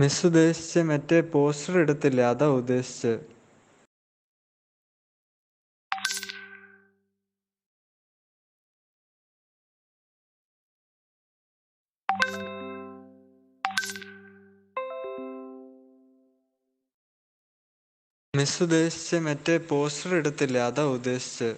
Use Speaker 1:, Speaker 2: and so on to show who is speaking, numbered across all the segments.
Speaker 1: Miss ഉദ്ദേശിച്ച് മറ്റേ poster എടുത്തില്ലേ, അതാ ഉദ്ദേശിച്ച്. മിസ് ഉദ്ദേശിച്ച് മറ്റേ പോസ്റ്റർ എടുത്തില്ലേ, അതാ ഉദ്ദേശിച്ച്.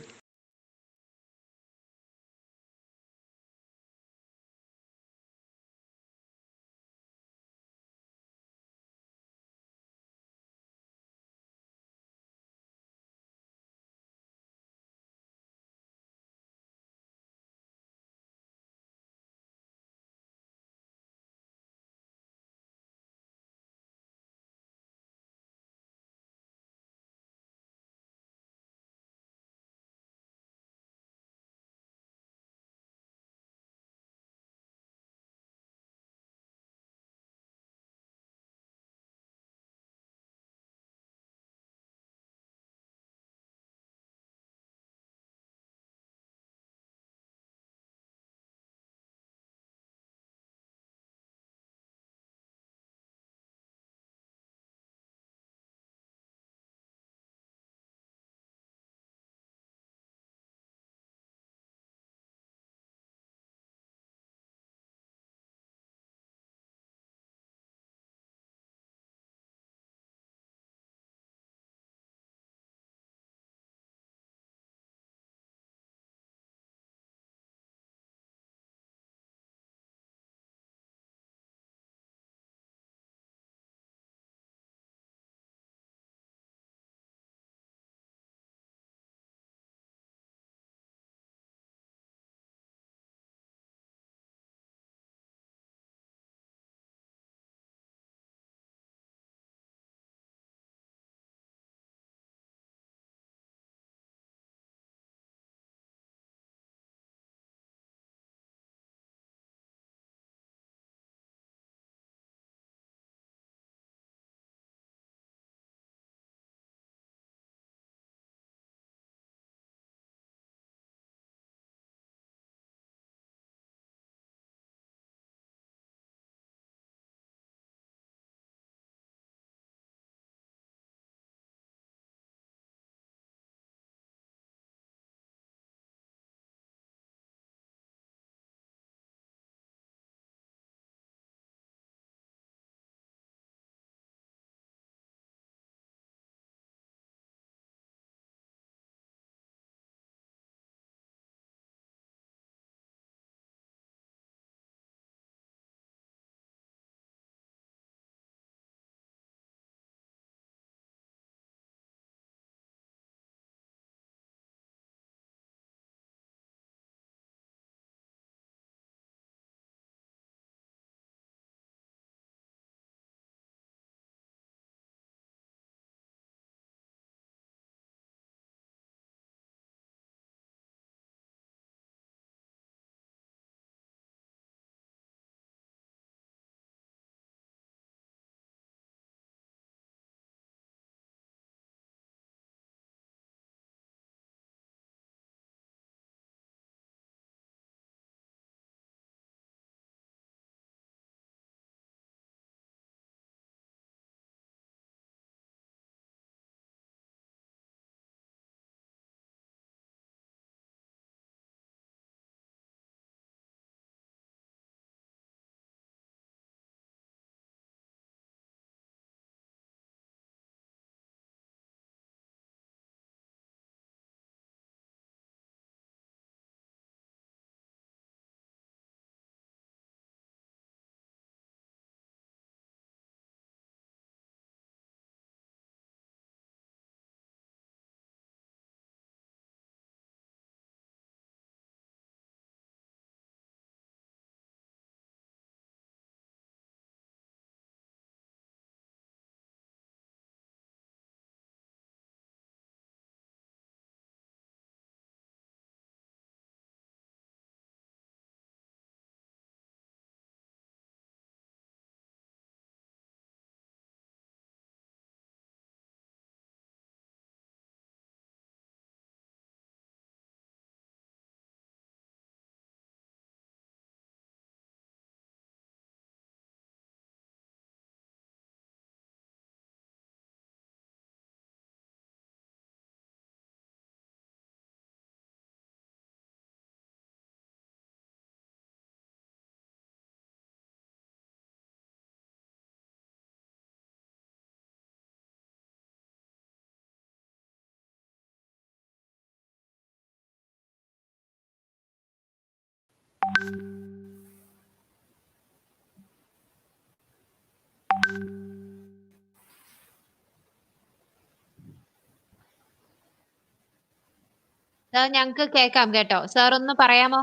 Speaker 2: Sir, ഞങ്ങക്ക് കേക്കാം കേട്ടോ. Sir ഒന്ന് പറയാമോ?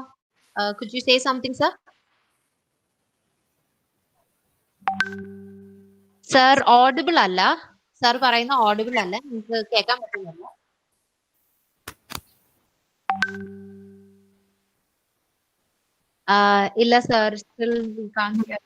Speaker 2: Could you say something, sir? Sir, audible അല്ല. Sir പറയുന്ന audible അല്ല. ഞങ്ങക്ക് കേക്കാൻ പറ്റുന്നില്ല. ഇല്ല sir, still we can't hear.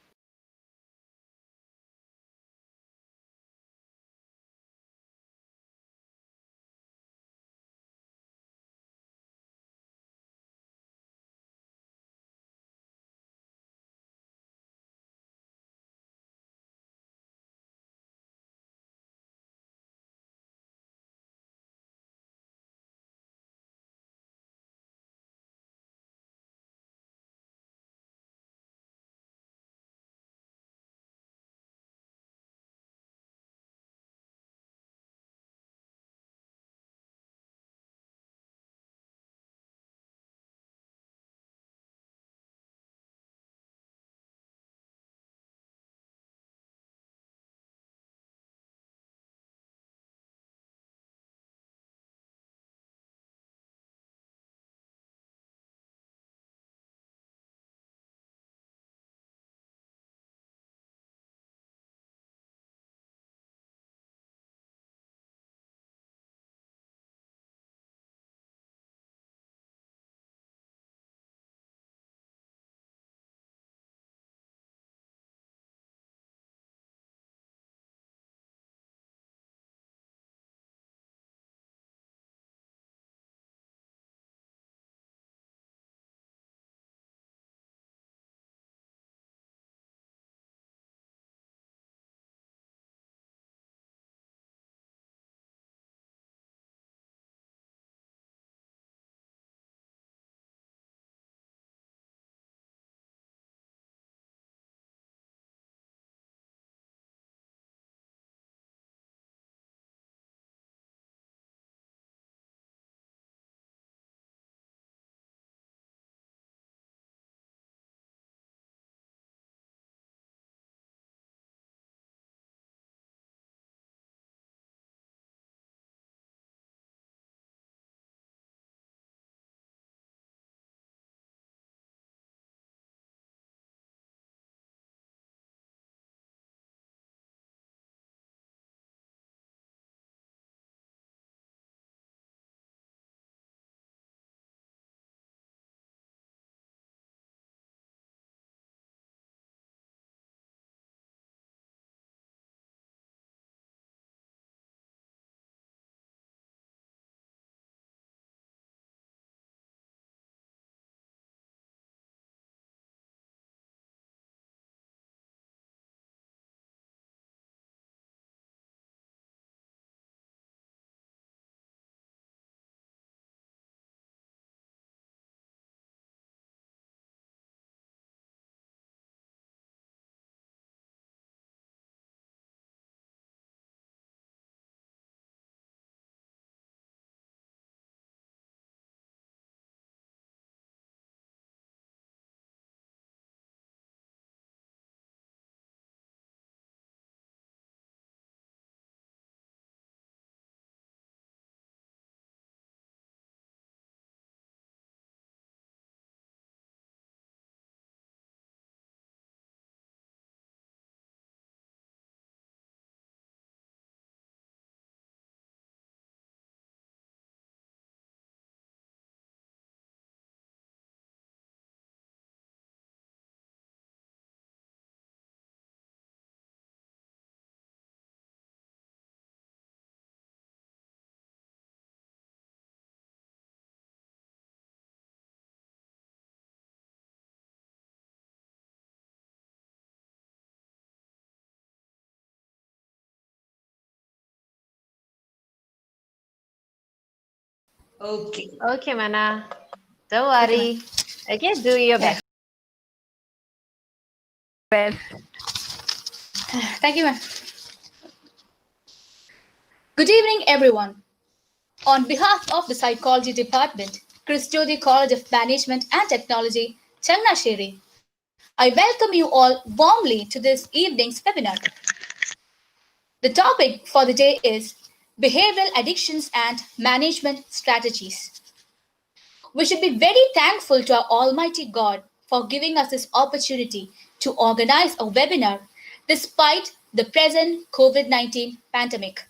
Speaker 3: Okay.
Speaker 2: Okay, Mana. Don't worry. Okay, do your best.
Speaker 3: Well,
Speaker 4: Thank you, ma'am. Good evening, everyone. On behalf of the Psychology Department, Kristu College of Management and Technology, Changanacherry. I welcome you all warmly to this evening's webinar. The topic for the day is behavioral addictions and management strategies. We should be very thankful to our Almighty God for giving us this opportunity to organize a webinar despite the present COVID-19 pandemic.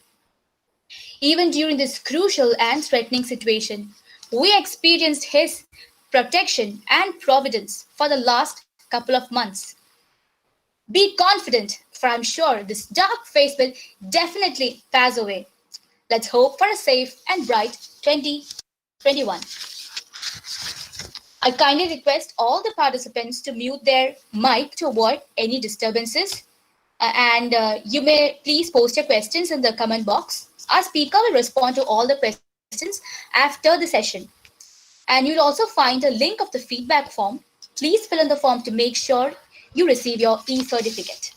Speaker 4: Even during this crucial and threatening situation, we experienced His protection and providence for the last couple of months. Be confident, for I'm sure this dark phase will definitely pass away. Let's hope for a safe and bright 2021. I kindly request all the participants to mute their mic to avoid any disturbances. And you may please post your questions in the comment box. Our speaker will respond to all the questions after the session. And you'll also find a link of the feedback form. Please fill in the form to make sure you receive your e-certificate.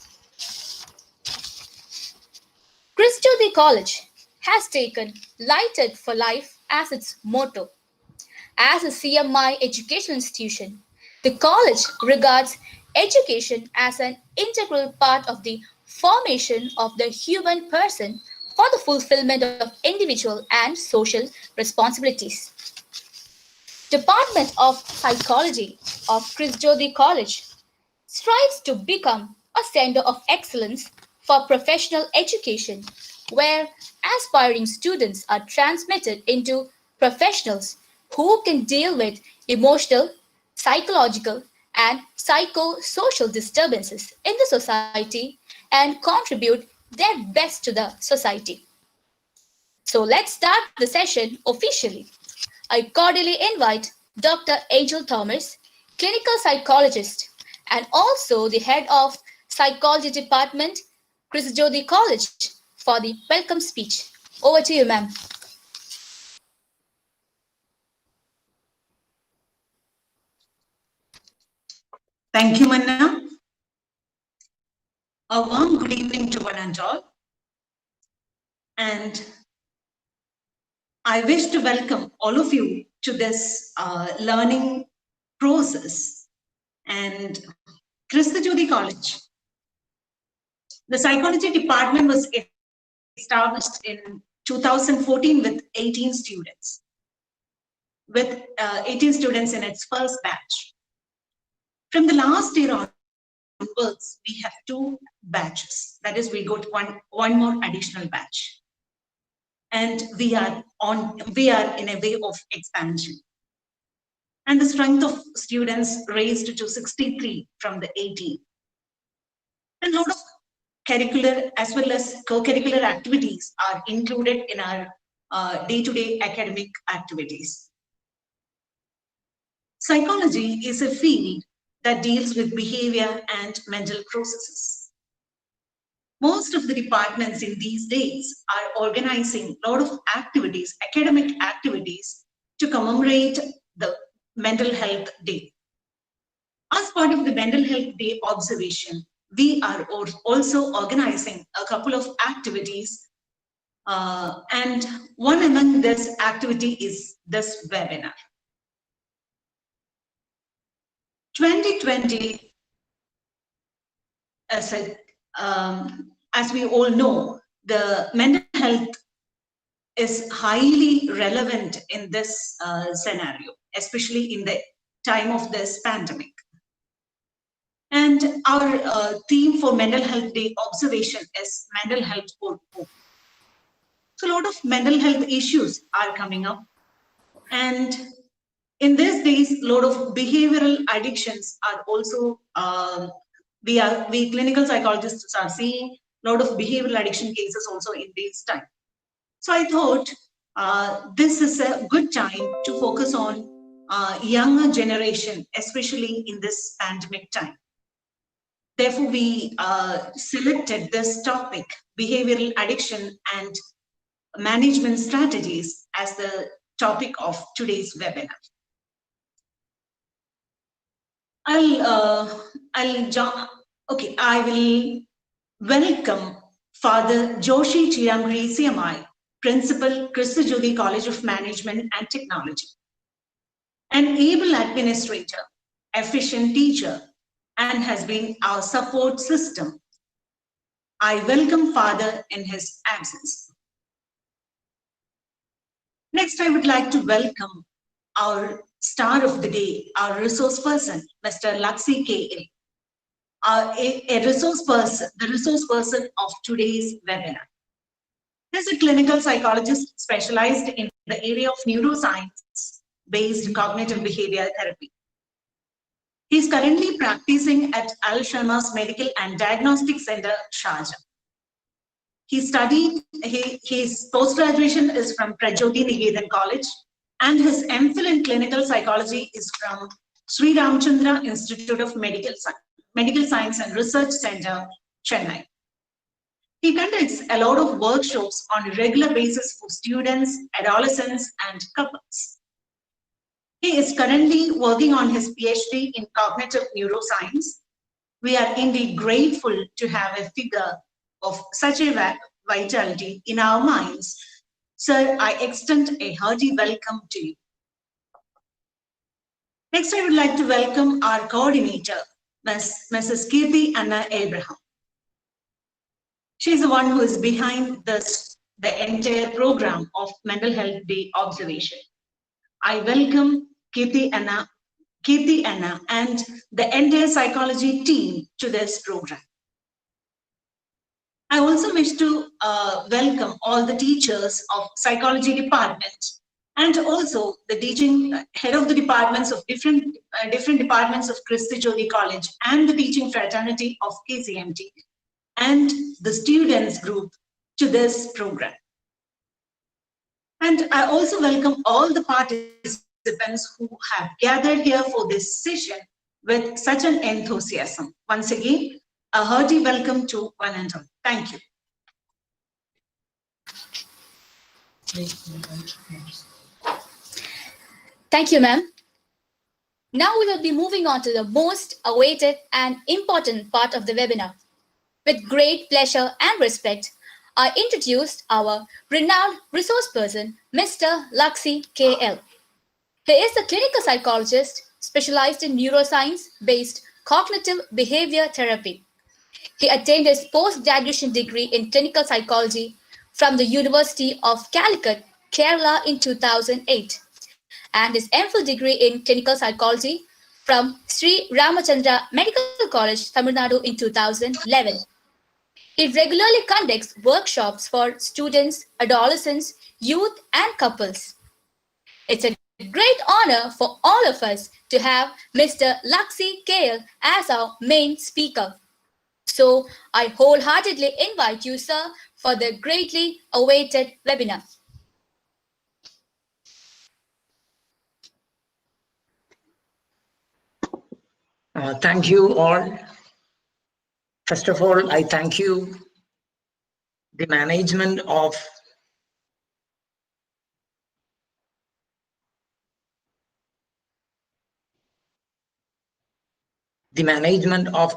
Speaker 4: Kristu College has taken Lighted for Life as its motto. As a CMI educational institution, the college regards education as an integral part of the formation of the human person for the fulfillment of individual and social responsibilities. Department of Psychology of Kristu College strives to become a center of excellence for professional education, where aspiring students are transmitted into professionals who can deal with emotional, psychological, and psychosocial disturbances in the society and contribute their best to the society. So let's start the session officially. I cordially invite Dr. Angel Thomas, clinical psychologist and also the head of Psychology Department, Kristu College, for the welcome speech. Over to you, ma'am.
Speaker 3: Thank you, Manna. A warm good evening to one and all. And I wish to welcome all of you to this learning process. And Kristu College, the psychology department was established in 2014 with 18 students, in its first batch. From the last year onwards, we have 2 batches. That is, we got one more additional batch. And we are in a way of expansion. And the strength of students raised to 63 from the 18. And a lot of curricular as well as co-curricular activities are included in our day-to-day academic activities. Psychology is a field that deals with behavior and mental processes. Most of the departments in these days are organizing a lot of activities, academic activities, to commemorate the Mental Health Day. As part of the Mental Health Day observation, we are also organizing a couple of activities, and one among this activity is this webinar. 2020, as we all know, the mental health is highly relevant in this scenario, especially in the time of this pandemic. And our theme for Mental Health Day observation is mental health for hope. So a lot of mental health issues are coming up. And in these days, a lot of behavioral addictions are also, we clinical psychologists are seeing a lot of behavioral addiction cases also in this time. So I thought this is a good time to focus on younger generation, especially in this pandemic time. Therefore, we selected this topic, behavioral addiction and management strategies, as the topic of today's webinar. I will welcome Father Joshi Chirangri CMI, Principal, Kristu College of Management and Technology, an able administrator, efficient teacher, and has been our support system. I welcome Father in his absence. Next, I would like to welcome our star of the day, our resource person, Mr. Luxy K.A., a resource person, the resource person of today's webinar. He is a clinical psychologist specialized in the area of neuroscience-based cognitive behavioral therapy. He is currently practicing at Al Sharma's Medical and Diagnostic Center, Sharjah. He studied, his post-graduation is from Jyoti Niketan College, and his MPhil in clinical psychology is from Sri Ramchandra Institute of Medical Science and Research Center, Chennai. He conducts a lot of workshops on a regular basis for students, adolescents, and couples. He is currently working on his PhD in cognitive neuroscience. We are indeed grateful to have a figure of such a vitality in our minds. Sir, I extend a hearty welcome to you. Next, I would like to welcome our coordinator, Mrs. Kirti Anna Abraham. She's the one who is behind the entire program of Mental Health Day observation. I welcome Kirti Anna and the entire psychology team to this program. I also wish to welcome all the teachers of psychology department and also the teaching head of the departments of different departments of Kristu Jyoti College and the teaching fraternity of KCMT and the students group to this program. And I also welcome all the participants who have gathered here for this session with such an enthusiasm. Once again, a hearty welcome to one and all. Thank you.
Speaker 4: Thank you, ma'am. Now we will be moving on to the most awaited and important part of the webinar. With great pleasure and respect, I introduced our renowned resource person, Mr. Luxy KL. He is a clinical psychologist specialized in neuroscience-based cognitive behavior therapy. He attained his post-graduation degree in clinical psychology from the University of Calicut, Kerala in 2008, and his MPhil degree in clinical psychology from Sri Ramachandra Medical College, Tamil Nadu in 2011. He regularly conducts workshops for students, adolescents, youth, and couples. It's a great honor for all of us to have Mr. Luxy KL as our main speaker. So I wholeheartedly invite you, sir, for the greatly awaited webinar.
Speaker 5: Thank you all. First of all, I thank you, the management of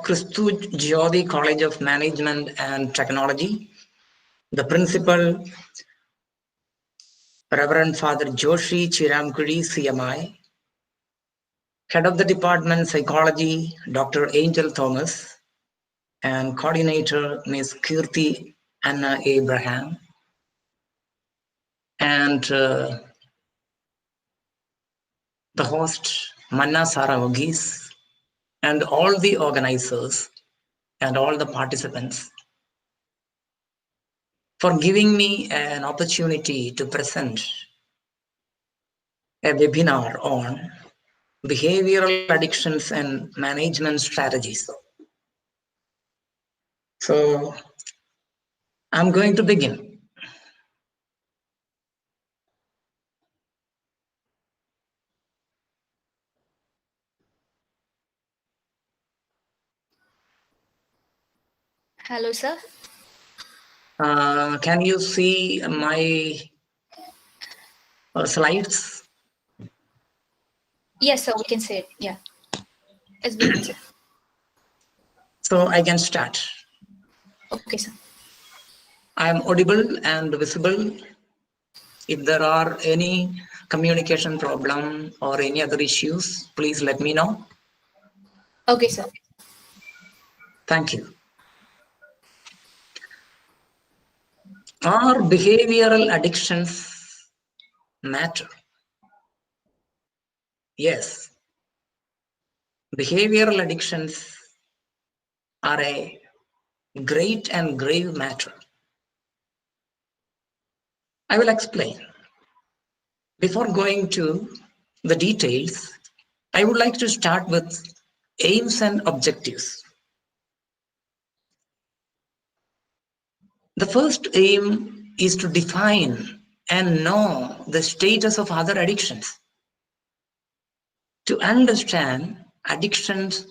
Speaker 5: Kristu Jyoti College of Management and Technology, the principal, Reverend Father Joshi Chiramkuri, CMI, head of the department Psychology, Dr. Angel Thomas, and coordinator Ms. Kirti Anna Abraham, and the host Manna Saravagis, and all the organizers and all the participants for giving me an opportunity to present a webinar on behavioral addictions and management strategies. So I'm going to begin.
Speaker 4: Hello, sir.
Speaker 5: Can you see my slides?
Speaker 4: Yes, sir, we can say it. Yeah. It's good, sir.
Speaker 5: So I can start.
Speaker 4: Okay, sir.
Speaker 5: I am audible and visible. If there are any communication problem or any other issues, please let me know.
Speaker 4: Okay, sir.
Speaker 5: Thank you. Are behavioral addictions matter? Yes. Behavioral addictions are a great and grave matter. I will explain. Before going to the details, I would like to start with aims and objectives. The first aim is to define and know the status of other addictions. To understand addictions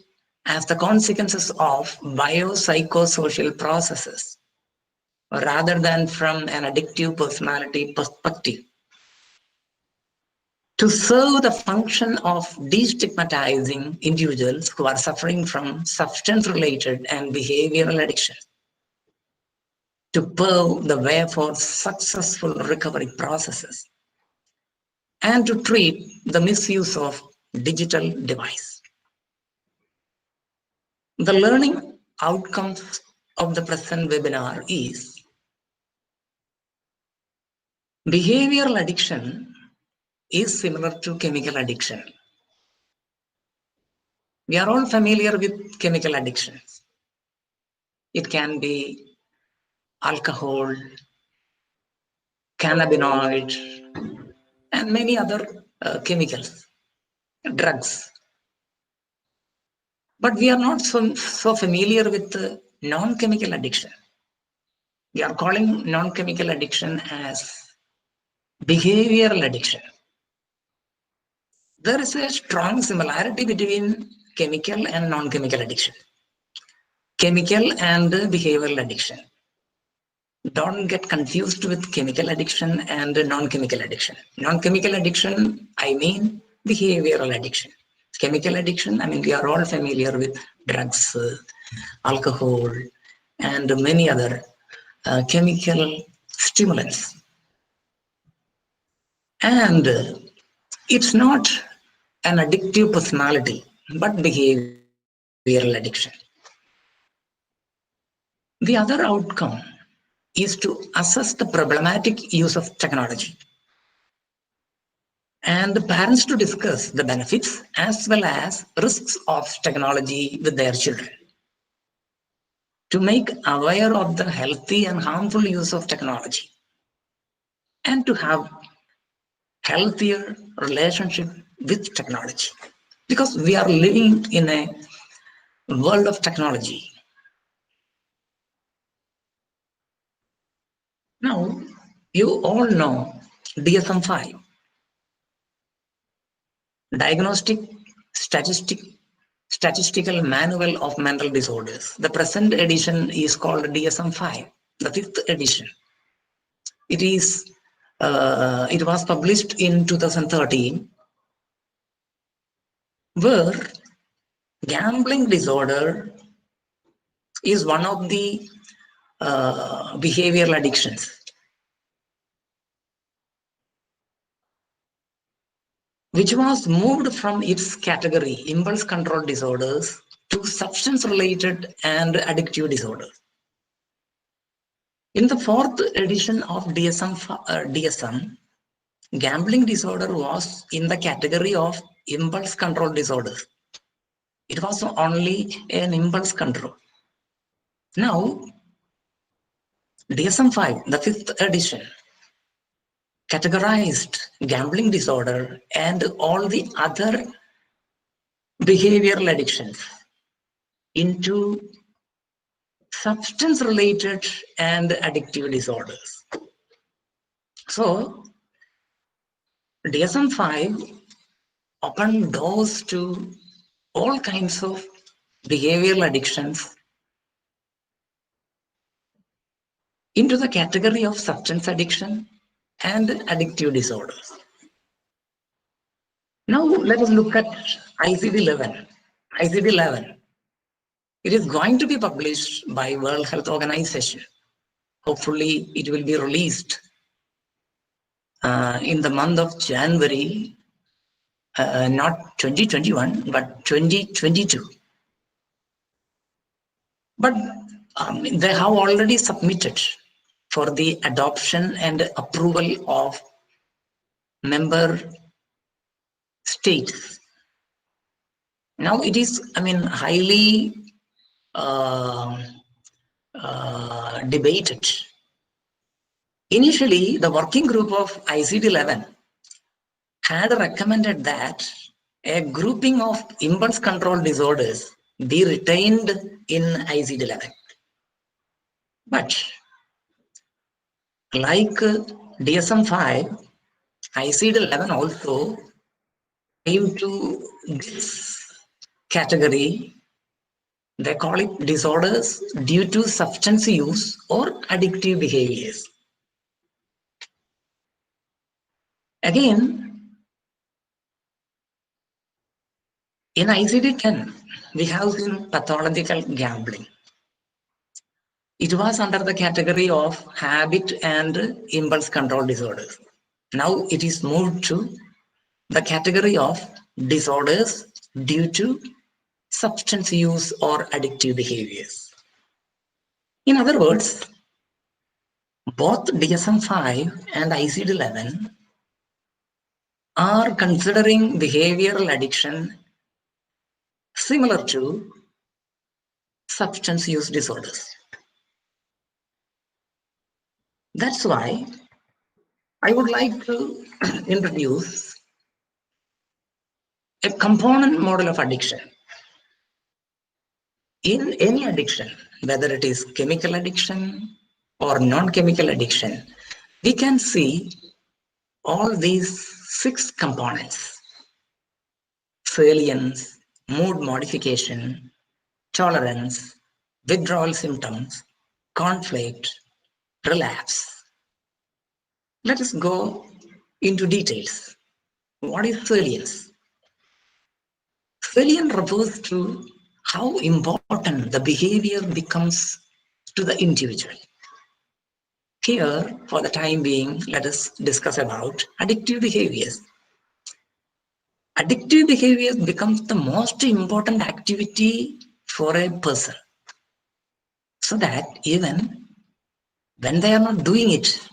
Speaker 5: as the consequences of biopsychosocial processes, rather than from an addictive personality perspective. To serve the function of destigmatizing individuals who are suffering from substance-related and behavioral addiction. To pave the way for successful recovery processes. And to treat the misuse of digital device. The learning outcomes of the present webinar is behavioral addiction is similar to chemical addiction. We are all familiar with chemical addictions. It can be alcohol, cannabinoids, and many other chemicals, drugs. But we are not so familiar with non-chemical addiction. We are calling non-chemical addiction as behavioral addiction. There is a strong similarity between chemical and non-chemical addiction. Chemical and behavioral addiction. Don't get confused with chemical addiction and non-chemical addiction. Non-chemical addiction, I mean behavioral addiction. Chemical addiction, I mean we are all familiar with drugs, alcohol, and many other chemical stimulants. And it's not an addictive personality, but behavioral addiction. The other outcome is to assess the problematic use of technology and the parents to discuss the benefits as well as risks of technology with their children. To make aware of the healthy and harmful use of technology and to have healthier relationship with technology, because we are living in a world of technology. Now, you all know DSM-5, Diagnostic Statistical Manual of Mental Disorders. The present edition is called DSM-5, the 5th edition. It was published in 2013, where gambling disorder is one of the behavioral addictions, which was moved from its category, impulse control disorders, to substance-related and addictive disorders. In the 4th edition of DSM, gambling disorder was in the category of impulse control disorders. It was only an impulse control. Now, DSM-5, the 5th edition, categorized gambling disorder and all the other behavioral addictions into substance-related and addictive disorders. So, DSM-5 opened doors to all kinds of behavioral addictions into the category of substance addiction and addictive disorders. Now let us look at ICD-11. ICD-11. It is going to be published by World Health Organization. Hopefully it will be released in the month of January, not 2021, but 2022. But they have already submitted for the adoption and approval of member states. Now it is, highly debated. Initially, the working group of ICD-11 had recommended that a grouping of impulse control disorders be retained in ICD-11. But like DSM-5, ICD-11 also came to this category. They call it disorders due to substance use or addictive behaviors. Again, in ICD-10, we have seen pathological gambling. It was under the category of habit and impulse control disorders. Now it is moved to the category of disorders due to substance use or addictive behaviors. In other words, both DSM-5 and ICD-11 are considering behavioral addiction similar to substance use disorders. That's why I would like to introduce a component model of addiction. In any addiction, whether it is chemical addiction or non-chemical addiction, we can see all these 6 components: salience, mood modification, tolerance, withdrawal symptoms, conflict, relapse. Let us go into details. What is salience? Salience refers to how important the behavior becomes to the individual. Here, for the time being, let us discuss about addictive behaviors. Addictive behaviors becomes the most important activity for a person, so that even when they are not doing it,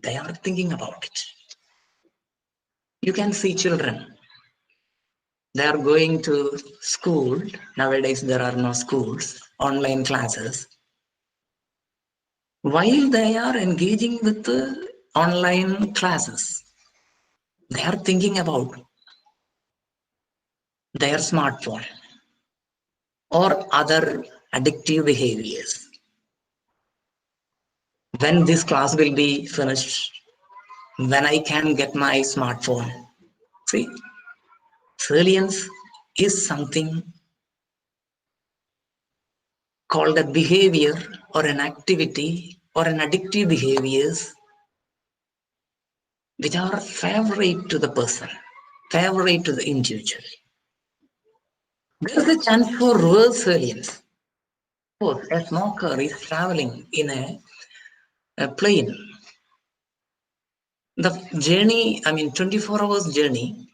Speaker 5: they are thinking about it. You can see children, they are going to school. Nowadays, there are no schools, online classes. While they are engaging with the online classes, they are thinking about their smartphone or other addictive behaviors. When this class will be finished, when I can get my smartphone. See, salience is something called a behavior or an activity or an addictive behaviors which are favorite to the person, favorite to the individual. There is a chance for reverse salience. Suppose a smoker is traveling in a plane. The journey, 24 hours journey,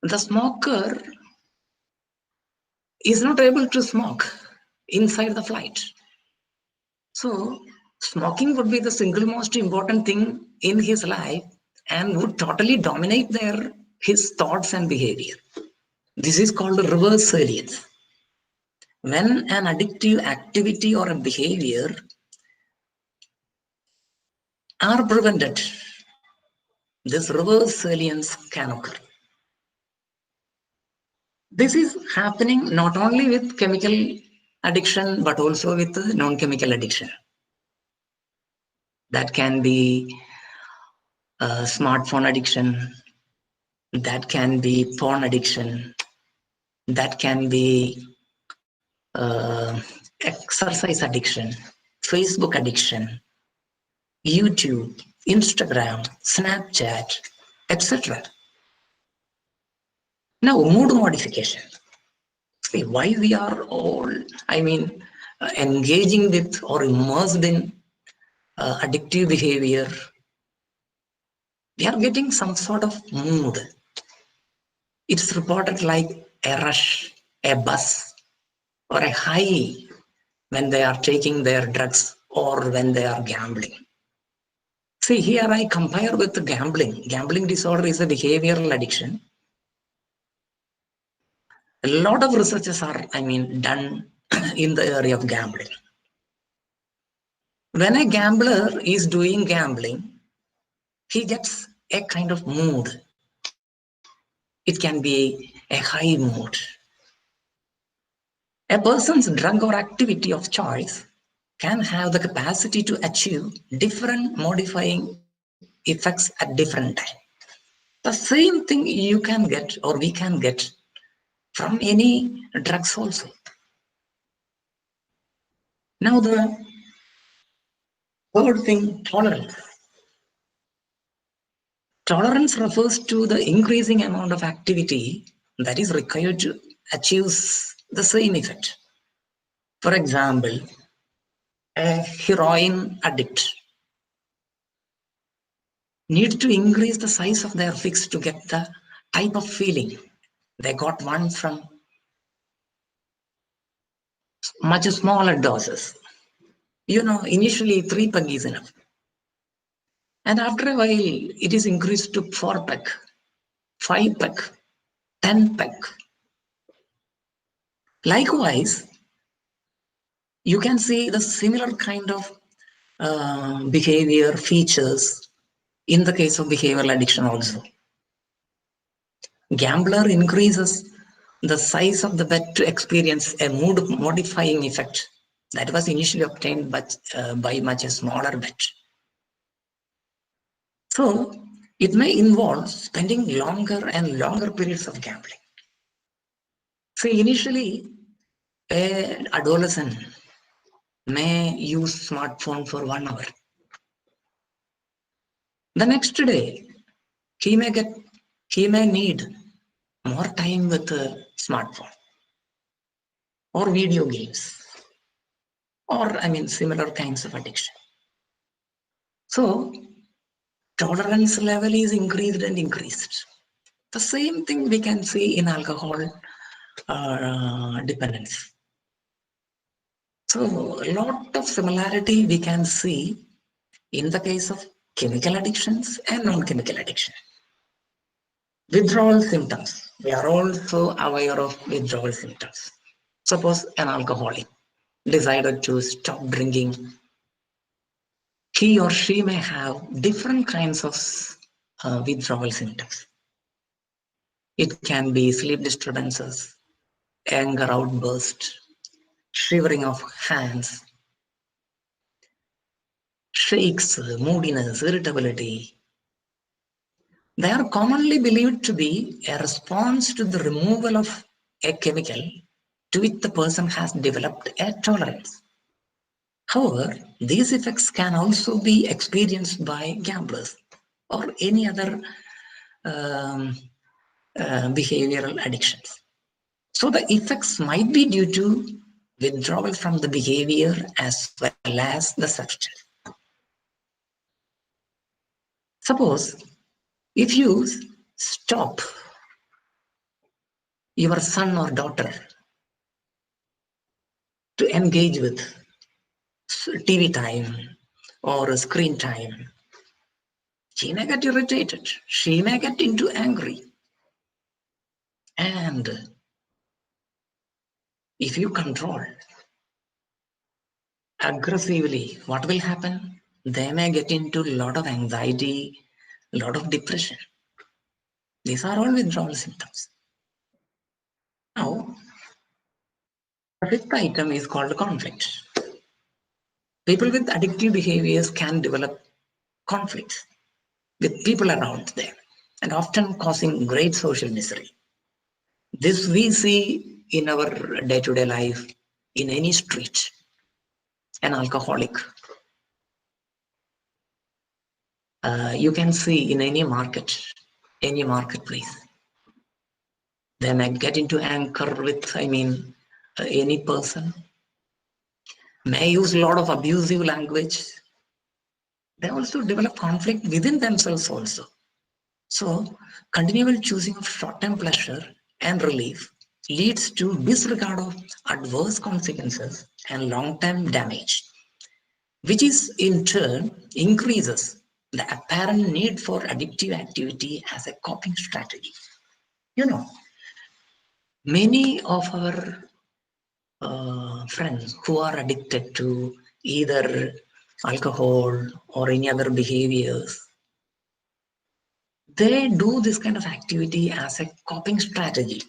Speaker 5: the smoker is not able to smoke inside the flight. So smoking would be the single most important thing in his life and would totally dominate his thoughts and behavior. This is called reverse salience. When an addictive activity or a behavior are prevented, this reverse salience can occur. This is happening not only with chemical addiction, but also with non-chemical addiction. That can be smartphone addiction, that can be porn addiction, that can be exercise addiction, Facebook addiction, YouTube, Instagram, Snapchat, etc. Now, mood modification. See, why we are all, engaging with or immersed in addictive behavior, we are getting some sort of mood. It's reported like a rush, a buzz, or a high when they are taking their drugs or when they are gambling. See, here I compare with the gambling. Gambling disorder is a behavioral addiction. A lot of researches are, done in the area of gambling. When a gambler is doing gambling, he gets a kind of mood. It can be a high mood. A person's drug or activity of choice can have the capacity to achieve different modifying effects at different times. The same thing you can get or we can get from any drugs also. Now the third thing, tolerance. Tolerance refers to the increasing amount of activity that is required to achieve the same effect. For example, a heroin addict needs to increase the size of their fix to get the type of feeling they got one from much smaller doses. Initially 3 peg is enough. And after a while, it is increased to 4 peg, 5 peg, 10 peg. Likewise, you can see the similar kind of behavior features in the case of behavioral addiction also. Gambler increases the size of the bet to experience a mood modifying effect that was initially obtained by much a smaller bet. So it may involve spending longer and longer periods of gambling. See, initially, an adolescent may use smartphone for 1 hour. The next day, he may need more time with the smartphone or video games or similar kinds of addiction. So tolerance level is increased and increased. The same thing we can see in alcohol dependence. So a lot of similarity we can see in the case of chemical addictions and non-chemical addiction. Withdrawal symptoms. We are also aware of withdrawal symptoms. Suppose an alcoholic decided to stop drinking. He or she may have different kinds of withdrawal symptoms. It can be sleep disturbances, anger outburst, shivering of hands, shakes, moodiness, irritability. They are commonly believed to be a response to the removal of a chemical to which the person has developed a tolerance. However, these effects can also be experienced by gamblers or any other behavioral addictions. So the effects might be due to withdrawal from the behavior as well as the substance. Suppose if you stop your son or daughter to engage with TV time or screen time, she may get irritated, she may get into angry. And if you control aggressively, what will happen? They may get into a lot of anxiety, a lot of depression. These are all withdrawal symptoms. Now, the fifth item is called conflict. People with addictive behaviors can develop conflicts with people around them and often causing great social misery. This we see in our day-to-day life, in any street. An alcoholic, you can see in any marketplace. They may get into anger with, any person, may use a lot of abusive language. They also develop conflict within themselves also. So, continual choosing of short-term pleasure and relief leads to disregard of adverse consequences and long-term damage, which is in turn increases the apparent need for addictive activity as a coping strategy. You know, many of our friends who are addicted to either alcohol or any other behaviors, they do this kind of activity as a coping strategy.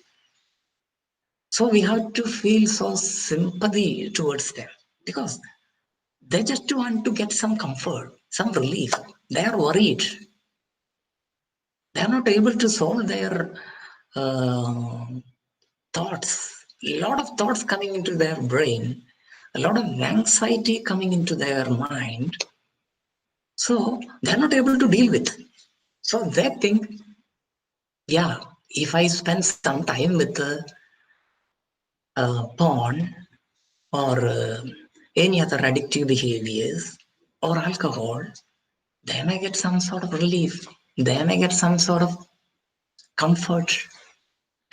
Speaker 5: So we have to feel so sympathy towards them because they just want to get some comfort, some relief. They are worried. They are not able to solve their thoughts. A lot of thoughts coming into their brain, a lot of anxiety coming into their mind. So they're not able to deal with. So they think, yeah, if I spend some time with porn or any other addictive behaviors or alcohol, they may get some sort of relief. They may get some sort of comfort.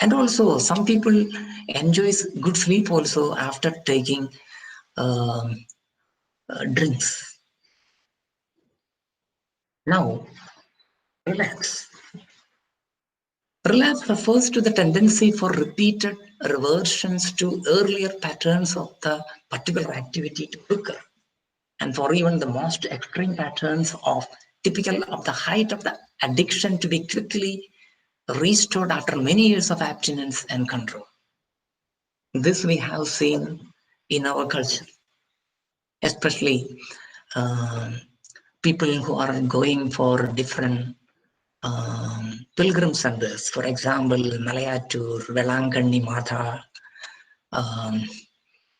Speaker 5: And also some people enjoys good sleep also after taking drinks. Now, relapse. Relapse refers to the tendency for repeated reversions to earlier patterns of the particular activity to recur, and for even the most extreme patterns of typical of the height of the addiction to be quickly restored after many years of abstinence and control. This we have seen in our culture, especially people who are going for different pilgrim centers, for example, Malayatur, Velankanni Mata,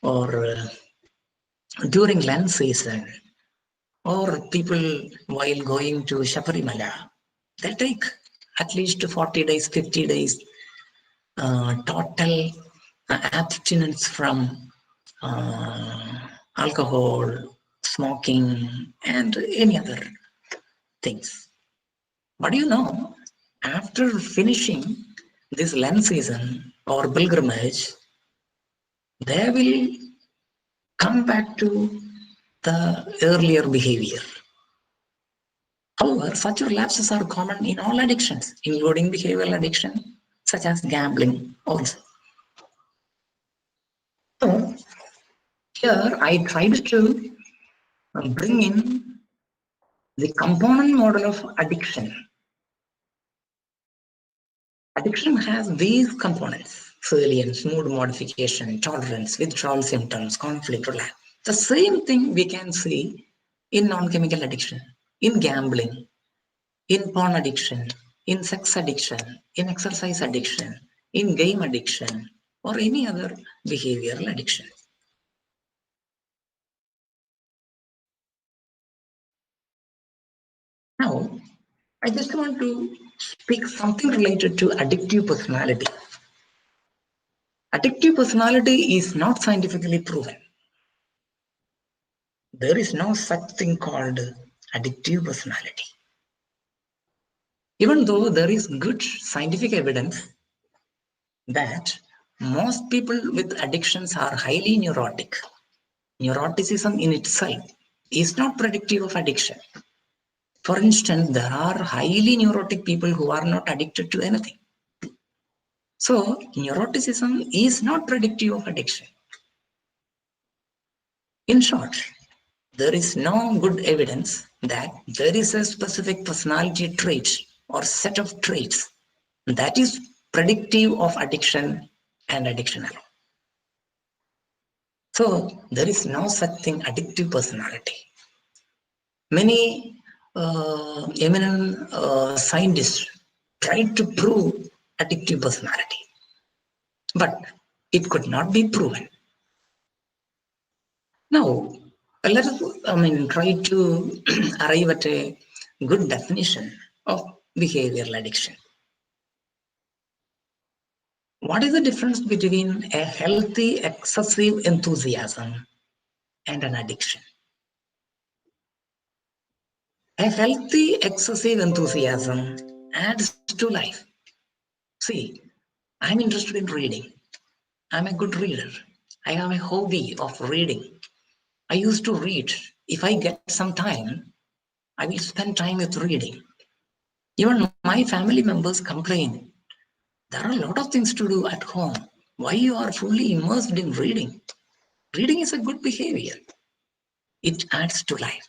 Speaker 5: or during Lent season, or people while going to Shabarimala, they take at least 40 days, 50 days total abstinence from alcohol, smoking, and any other things. But you know, after finishing this Lent season or pilgrimage, they will come back to the earlier behavior. However, such relapses are common in all addictions, including behavioral addiction, such as gambling also. So, here I tried to bring in the component model of addiction. Addiction has these components: salience, mood modification, tolerance, withdrawal symptoms, conflict, relapse. The same thing we can see in non-chemical addiction, in gambling, in porn addiction, in sex addiction, in exercise addiction, in game addiction, or any other behavioral addiction. Now, I just want to speak something related to addictive personality. Addictive personality is not scientifically proven. There is no such thing called addictive personality. Even though there is good scientific evidence that most people with addictions are highly neurotic. Neuroticism in itself is not predictive of addiction. For instance, there are highly neurotic people who are not addicted to anything. So, neuroticism is not predictive of addiction. In short, there is no good evidence that there is a specific personality trait or set of traits that is predictive of addiction and addiction alone. So, there is no such thing addictive personality. Many eminent scientists tried to prove addictive personality, but it could not be proven. Now, let us try to arrive at a good definition of behavioral addiction. What is the difference between a healthy excessive enthusiasm and an addiction? A healthy excessive enthusiasm adds to life. See, I'm interested in reading. I'm a good reader. I have a hobby of reading. I used to read. If I get some time, I will spend time with reading. Even my family members complain, there are a lot of things to do at home. Why you are fully immersed in reading? Reading is a good behavior. It adds to life.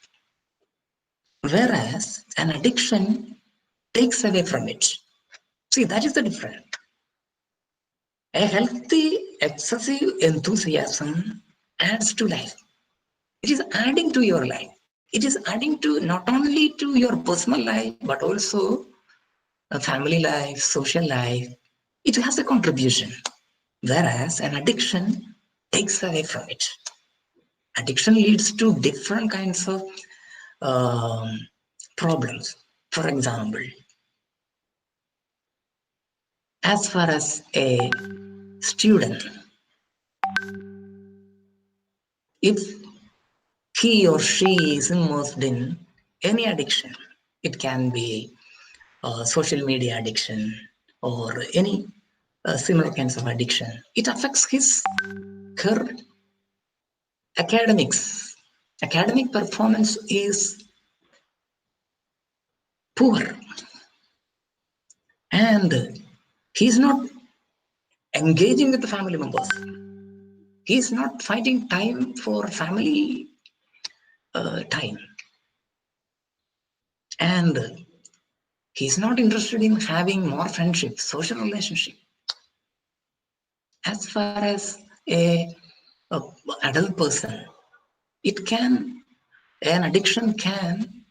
Speaker 5: Whereas an addiction takes away from it. See, that is the difference. A healthy, excessive enthusiasm adds to life. It is adding to your life. It is adding to not only to your personal life, but also a family life, social life. It has a contribution. Whereas an addiction takes away from it. Addiction leads to different kinds of problems. For example, as far as a student, if he or she is immersed in any addiction, it can be social media addiction or any similar kinds of addiction, it affects her academics. Academic performance is poor, and he's not engaging with the family members. He's not finding time for family time, and he's not interested in having more friendship, social relationship. As far as a adult person, an addiction can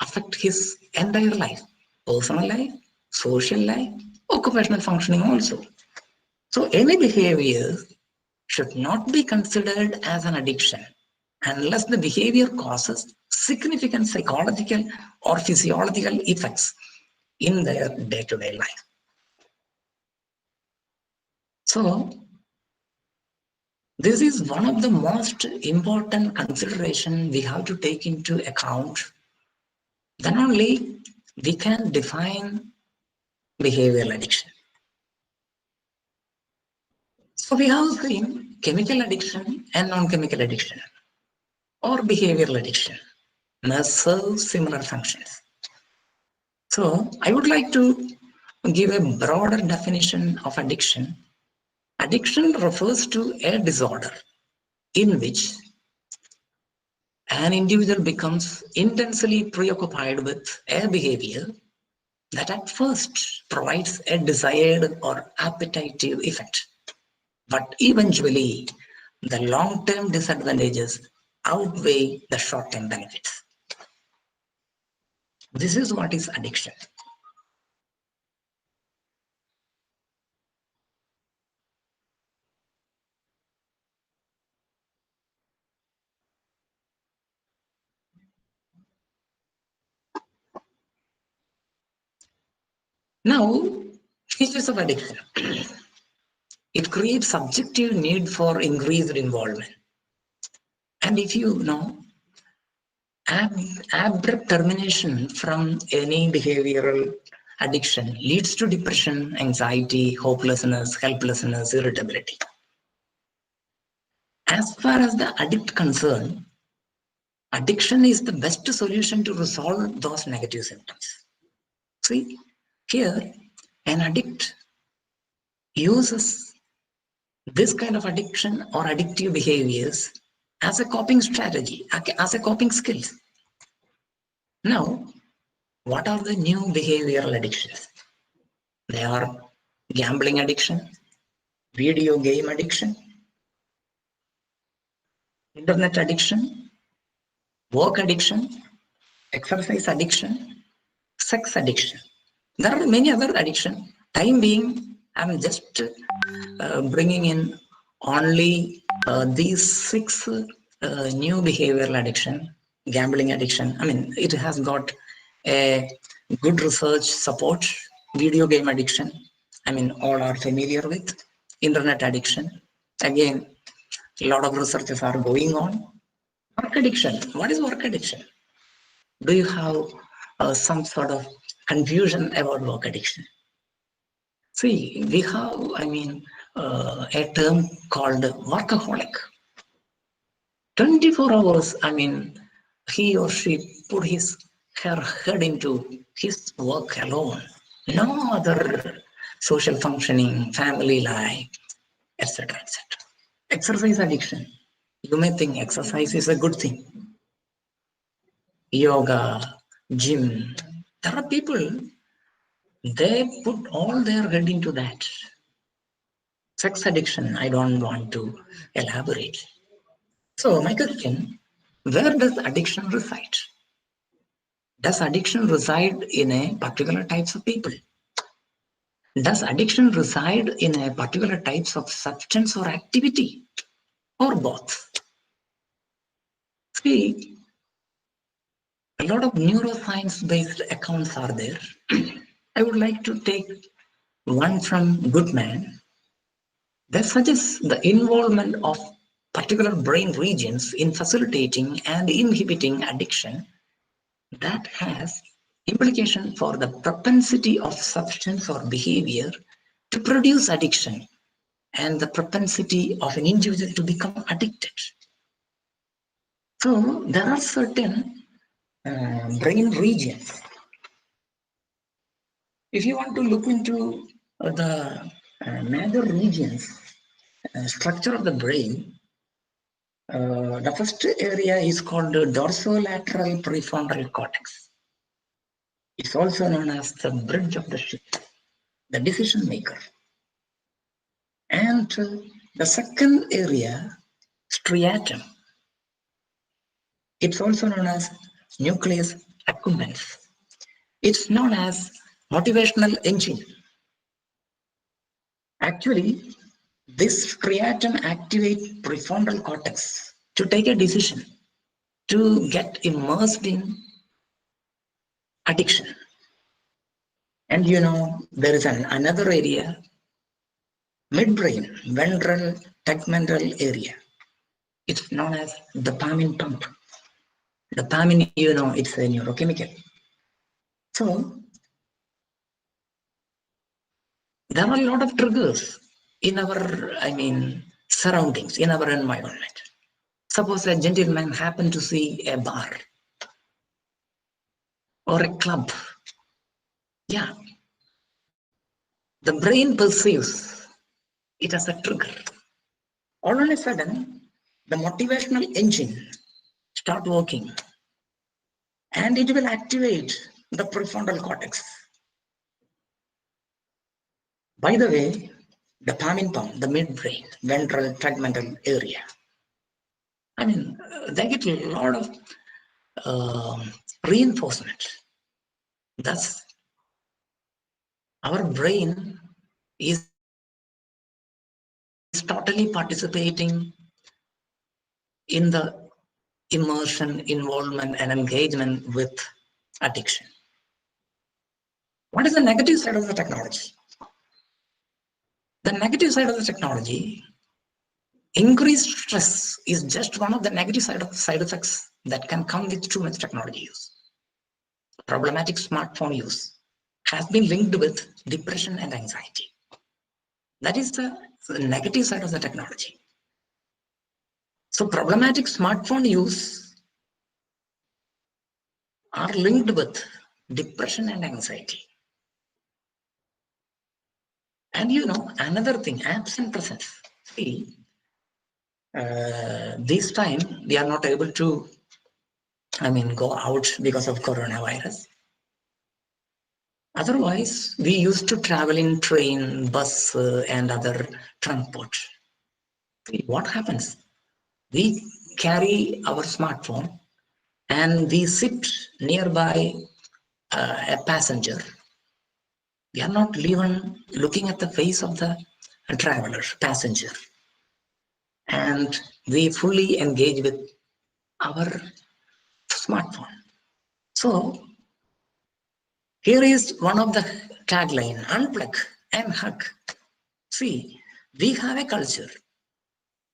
Speaker 5: affect his entire life, personal life, social life, occupational functioning also. So any behavior should not be considered as an addiction unless the behavior causes significant psychological or physiological effects in their day-to-day life. So this is one of the most important consideration we have to take into account. Then only we can define behavioral addiction. So we have seen chemical addiction and non-chemical addiction or behavioral addiction must serve similar functions. So I would like to give a broader definition of addiction. Addiction refers to a disorder in which an individual becomes intensely preoccupied with a behavior that at first provides a desired or appetitive effect, but eventually the long-term disadvantages outweigh the short-term benefits. This is what is addiction. Now, features of addiction. It creates subjective need for increased involvement. And if you know, abrupt termination from any behavioral addiction leads to depression, anxiety, hopelessness, helplessness, irritability. As far as the addict concerned, addiction is the best solution to resolve those negative symptoms. See, here an addict uses this kind of addiction or addictive behaviors as a coping strategy, as a coping skill. Now, what are the new behavioral addictions? They are gambling addiction, video game addiction, internet addiction, work addiction, exercise addiction, sex addiction. There are many other addictions. Time being, I'm just bringing in only these 6 new behavioral addiction. Gambling addiction, I mean, it has got a good research support. Video game addiction, I mean, all are familiar with. Internet addiction, again, a lot of researches are going on. Work addiction, what is work addiction? Do you have some sort of confusion about work addiction? See, we have, a term called workaholic. 24 hours, I mean, he or she put her head into his work alone. No other social functioning, family life, etc., etc. Exercise addiction. You may think exercise is a good thing. Yoga, gym. There are people, they put all their head into that. Sex addiction, I don't want to elaborate. So my question, where does addiction reside? Does addiction reside in a particular types of people? Does addiction reside in a particular types of substance or activity, or both? See, a lot of neuroscience-based accounts are there. I would like to take one from Goodman that suggests the involvement of particular brain regions in facilitating and inhibiting addiction that has implication for the propensity of substance or behavior to produce addiction and the propensity of an individual to become addicted. So there are certain brain regions. If you want to look into the major regions, structure of the brain, the first area is called the dorsolateral prefrontal cortex. It's also known as the bridge of the ship, the decision maker. And the second area, striatum. It's also known as nucleus accumbens. It's known as motivational engine. Actually, this striatum activates prefrontal cortex to take a decision to get immersed in addiction. And you know, there is another area, midbrain, ventral tegmental area. It's known as dopamine pump. Dopamine, you know, it's a neurochemical. So there are a lot of triggers in our, surroundings, in our environment. Suppose a gentleman happened to see a bar or a club. Yeah, the brain perceives it as a trigger. All of a sudden, the motivational engine start working and it will activate the prefrontal cortex. By the way, dopamine pump, the midbrain, ventral tegmental area. They get a lot of reinforcement. Thus, our brain is totally participating in the immersion, involvement, and engagement with addiction. What is the negative side of the technology? The negative side of the technology, increased stress is just one of the negative side effects that can come with too much technology use. Problematic smartphone use has been linked with depression and anxiety. That is the negative side of the technology. So problematic smartphone use are linked with depression and anxiety. And you know, another thing, absent presence. See, this time we are not able to, go out because of coronavirus. Otherwise, we used to travel in train, bus, and other transport. See, what happens? We carry our smartphone and we sit nearby a passenger. We are not even looking at the face of the traveler, passenger. And we fully engage with our smartphone. So here is one of the tagline, unplug and hug. See, we have a culture.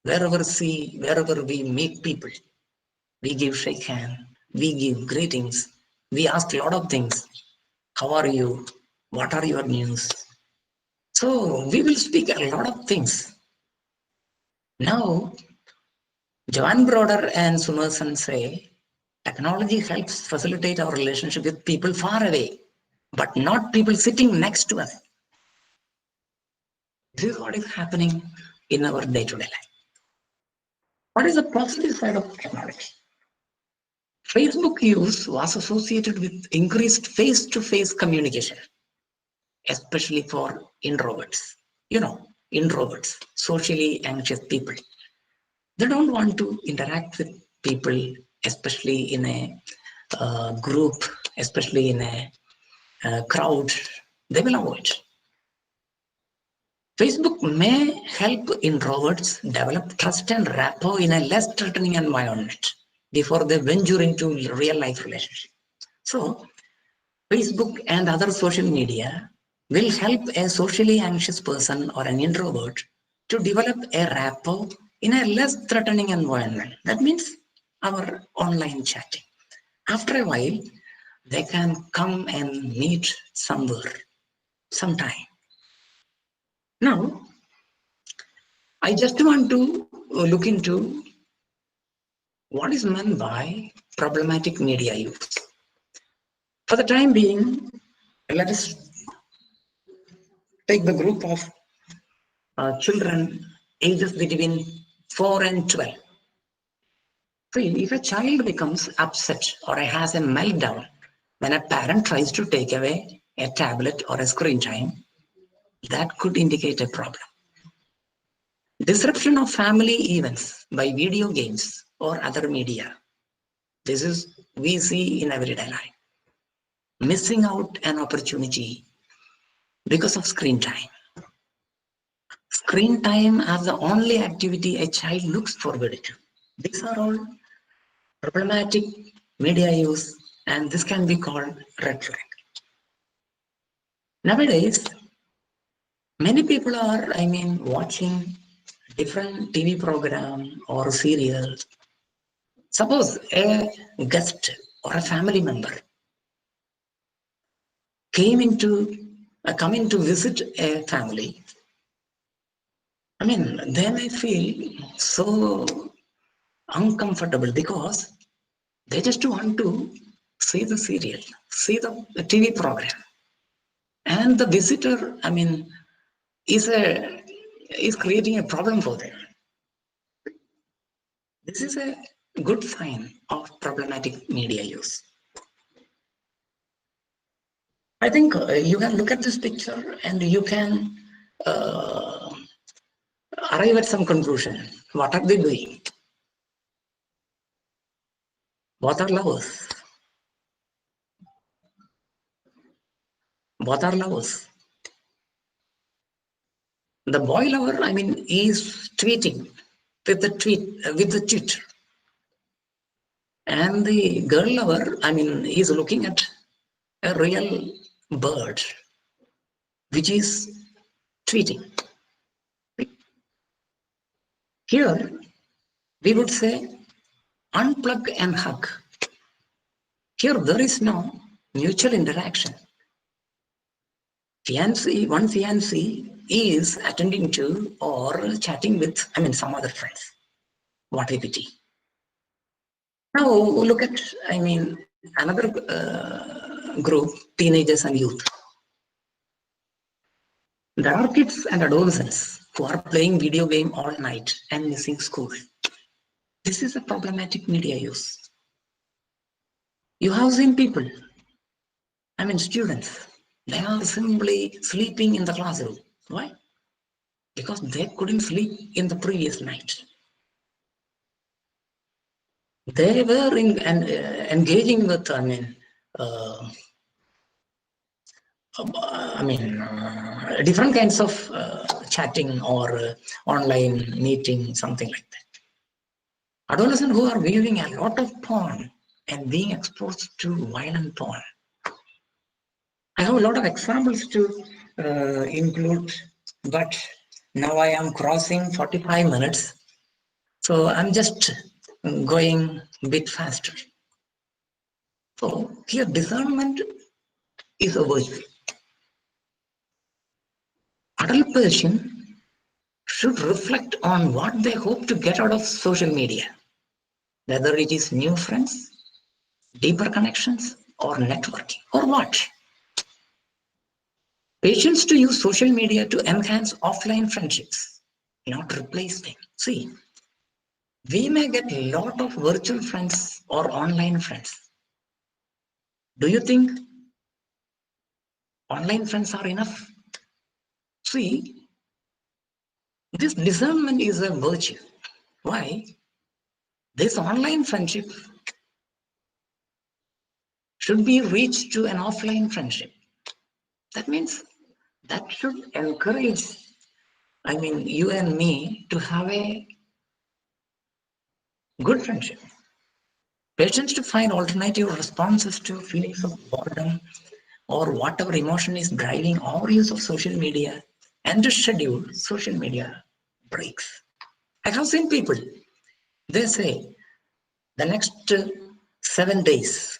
Speaker 5: Wherever we meet people, we give shake hand, we give greetings, we ask a lot of things. How are you? What are your news? So we will speak a lot of things. Now, Joan Broder and Sumerson say, technology helps facilitate our relationship with people far away, but not people sitting next to us. This is what is happening in our day-to-day life. What is the positive side of technology? Facebook use was associated with increased face-to-face communication, especially for introverts. Introverts, socially anxious people. They don't want to interact with people, especially in a group, especially in a crowd. They will avoid. Facebook may help introverts develop trust and rapport in a less threatening environment before they venture into real life relationship. So Facebook and other social media will help a socially anxious person or an introvert to develop a rapport in a less threatening environment. That means our online chatting. After a while, they can come and meet somewhere, sometime. Now, I just want to look into what is meant by problematic media use. For the time being, let us take the group of children ages between 4 and 12. See, if a child becomes upset or has a meltdown when a parent tries to take away a tablet or a screen time, that could indicate a problem. Disruption of family events by video games or other media. This is we see in everyday life. Missing out an opportunity because of screen time. Screen time as the only activity a child looks forward to. These are all problematic media use, and this can be called red flag. Nowadays, many people are, watching different TV program or serials. Suppose a guest or a family member come in to visit a family. They may feel so uncomfortable because they just want to see the serial, see the TV program. And the visitor, is creating a problem for them. This is a good sign of problematic media use. I think you can look at this picture and you can arrive at some conclusion. What are they doing? Both are lovers. Both are lovers. The boy lover, is tweeting with the tweet. And the girl lover, is looking at a real bird, which is tweeting. Here, we would say unplug and hug. Here, there is no mutual interaction. One fiancé is attending to or chatting with, some other friends. What a pity. Now look at, another group, teenagers and youth. There are kids and adolescents who are playing video game all night and missing school. This is a problematic media use. You have seen people, students, they are simply sleeping in the classroom. Why? Because they couldn't sleep in the previous night. They were engaging with, different kinds of chatting or online meeting, something like that. Adolescents who are viewing a lot of porn and being exposed to violent porn. I have a lot of examples to include, but now I am crossing 45 minutes. So I'm just going a bit faster. So here discernment is a virtue. adult person should reflect on what they hope to get out of social media, whether it is new friends, deeper connections, or networking, or what. Patience to use social media to enhance offline friendships, not replace them. See, we may get a lot of virtual friends or online friends. Do you think online friends are enough? See, this discernment is a virtue. Why? This online friendship should be reached to an offline friendship. That means that should encourage, you and me to have a good friendship. Patience to find alternative responses to feelings of boredom or whatever emotion is driving our use of social media, and to schedule social media breaks. I have seen people, they say, the next 7 days,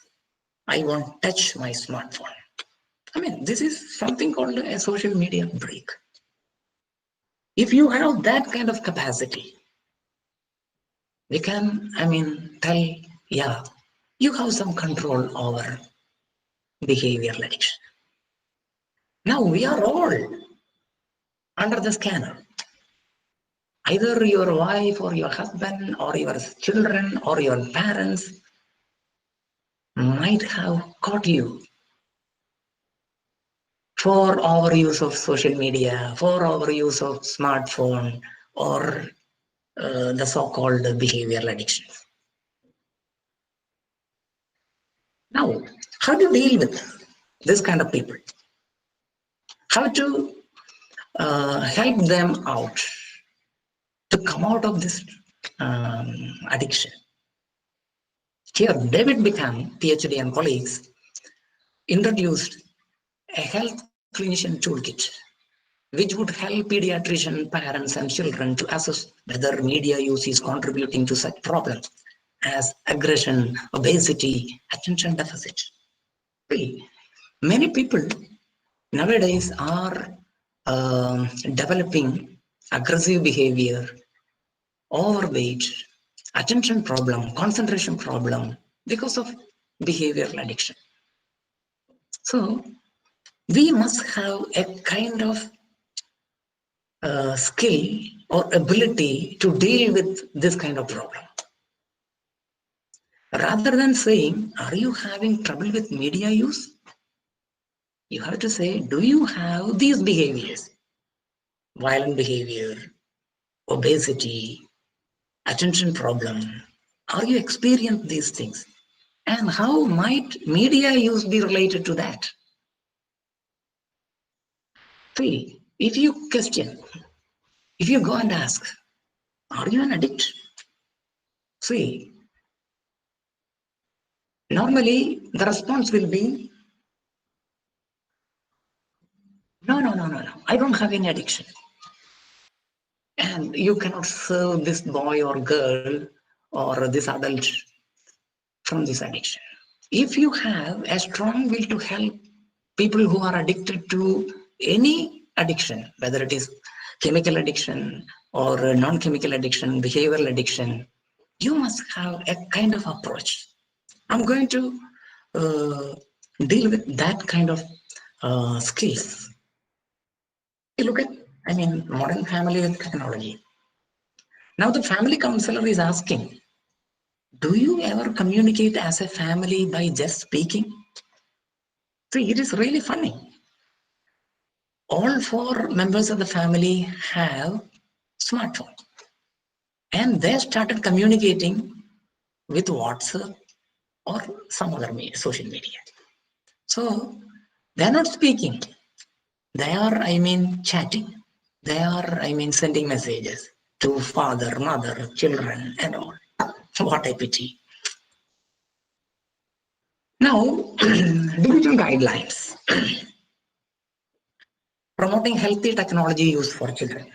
Speaker 5: I won't touch my smartphone. This is something called a social media break. If you have that kind of capacity, we can, tell, yeah, you have some control over behavioral addiction. Now we are all under the scanner. Either your wife or your husband or your children or your parents might have caught you for our use of social media, for our use of smartphone, or the so-called behavioral addictions. Now, how to deal with this kind of people? How to help them out to come out of this addiction? Here, David Beckham, PhD and colleagues, introduced a health clinician toolkit, which would help pediatrician, parents, and children to assess whether media use is contributing to such problems as aggression, obesity, attention deficit. Many people nowadays are developing aggressive behavior, overweight, attention problem, concentration problem because of behavioral addiction. So we must have a kind of skill or ability to deal with this kind of problem. Rather than saying, are you having trouble with media use? You have to say, do you have these behaviors? Violent behavior, obesity, attention problem. Are you experiencing these things? And how might media use be related to that? See, if you question, if you go and ask, are you an addict? See, normally the response will be, no, I don't have any addiction. And you cannot serve this boy or girl or this adult from this addiction. If you have a strong will to help people who are addicted to any addiction, whether it is chemical addiction or non-chemical addiction, behavioral addiction, you must have a kind of approach. I'm going to deal with that kind of skills. You look at, modern family with technology. Now the family counselor is asking, do you ever communicate as a family by just speaking? See, it is really funny. All 4 members of the family have smartphone, and they started communicating with WhatsApp or some other social media. So they're not speaking. They are, chatting. They are, sending messages to father, mother, children, and all. What a pity. Now, digital guidelines. Promoting healthy technology use for children.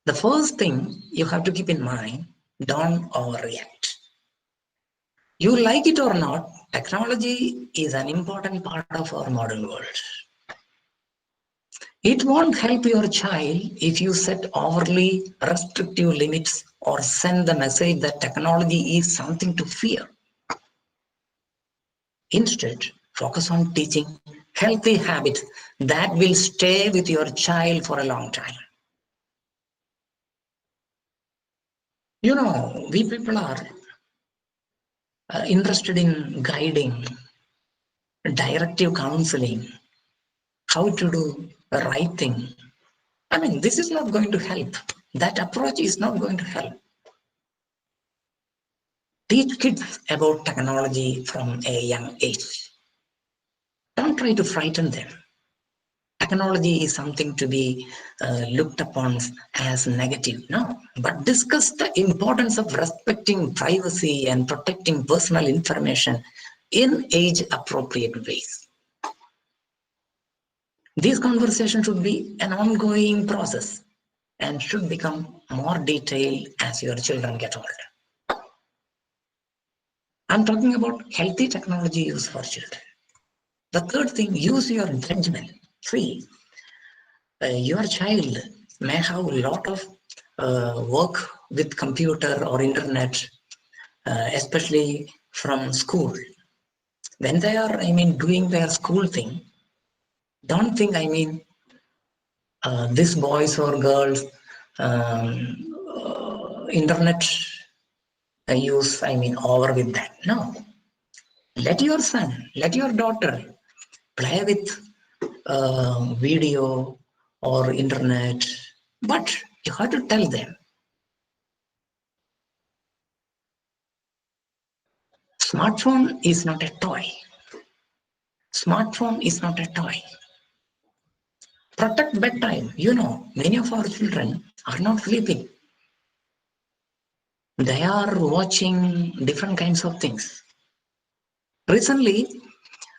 Speaker 5: The first thing you have to keep in mind, don't overreact. You like it or not, technology is an important part of our modern world. It won't help your child if you set overly restrictive limits or send the message that technology is something to fear. Instead, focus on teaching healthy habits that will stay with your child for a long time. You know, we people are interested in guiding, directive counseling, how to do the right thing. I mean, this is not going to help. That approach is not going to help. Teach kids about technology from a young age. Don't try to frighten them. Technology is something to be looked upon as negative. No, but discuss the importance of respecting privacy and protecting personal information in age-appropriate ways. These conversations should be an ongoing process and should become more detailed as your children get older. I'm talking about healthy technology use for children. The third thing, use your judgment. See, your child may have a lot of work with computer or internet, especially from school. When they are, doing their school thing, don't think, this boys or girls internet use, over with that. No, let your son, let your daughter play with video or internet, but you have to tell them, smartphone is not a toy. Smartphone is not a toy. Protect bedtime. You know, many of our children are not sleeping. They are watching different kinds of things. Recently,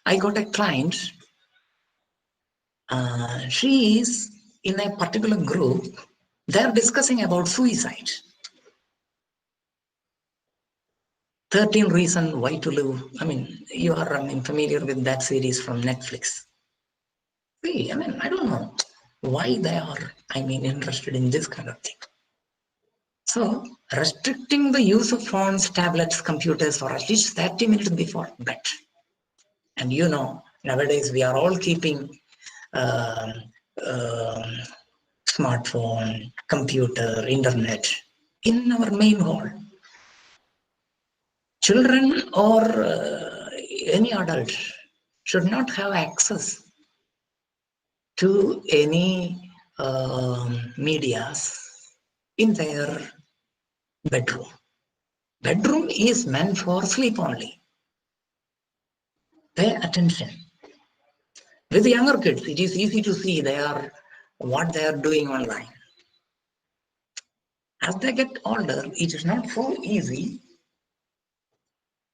Speaker 5: I got a client. She is in a particular group. They're discussing about suicide. 13 Reasons Why to Live. You are familiar with that series from Netflix. See, I don't know why they are, interested in this kind of thing. So, restricting the use of phones, tablets, computers for at least 30 minutes before bed. And you know, nowadays we are all keeping smartphone, computer, internet in our main hall. Children or any adult should not have access to any medias in their bedroom. Bedroom is meant for sleep only. Pay attention. With the younger kids, it is easy to see what they are doing online. As they get older, it is not so easy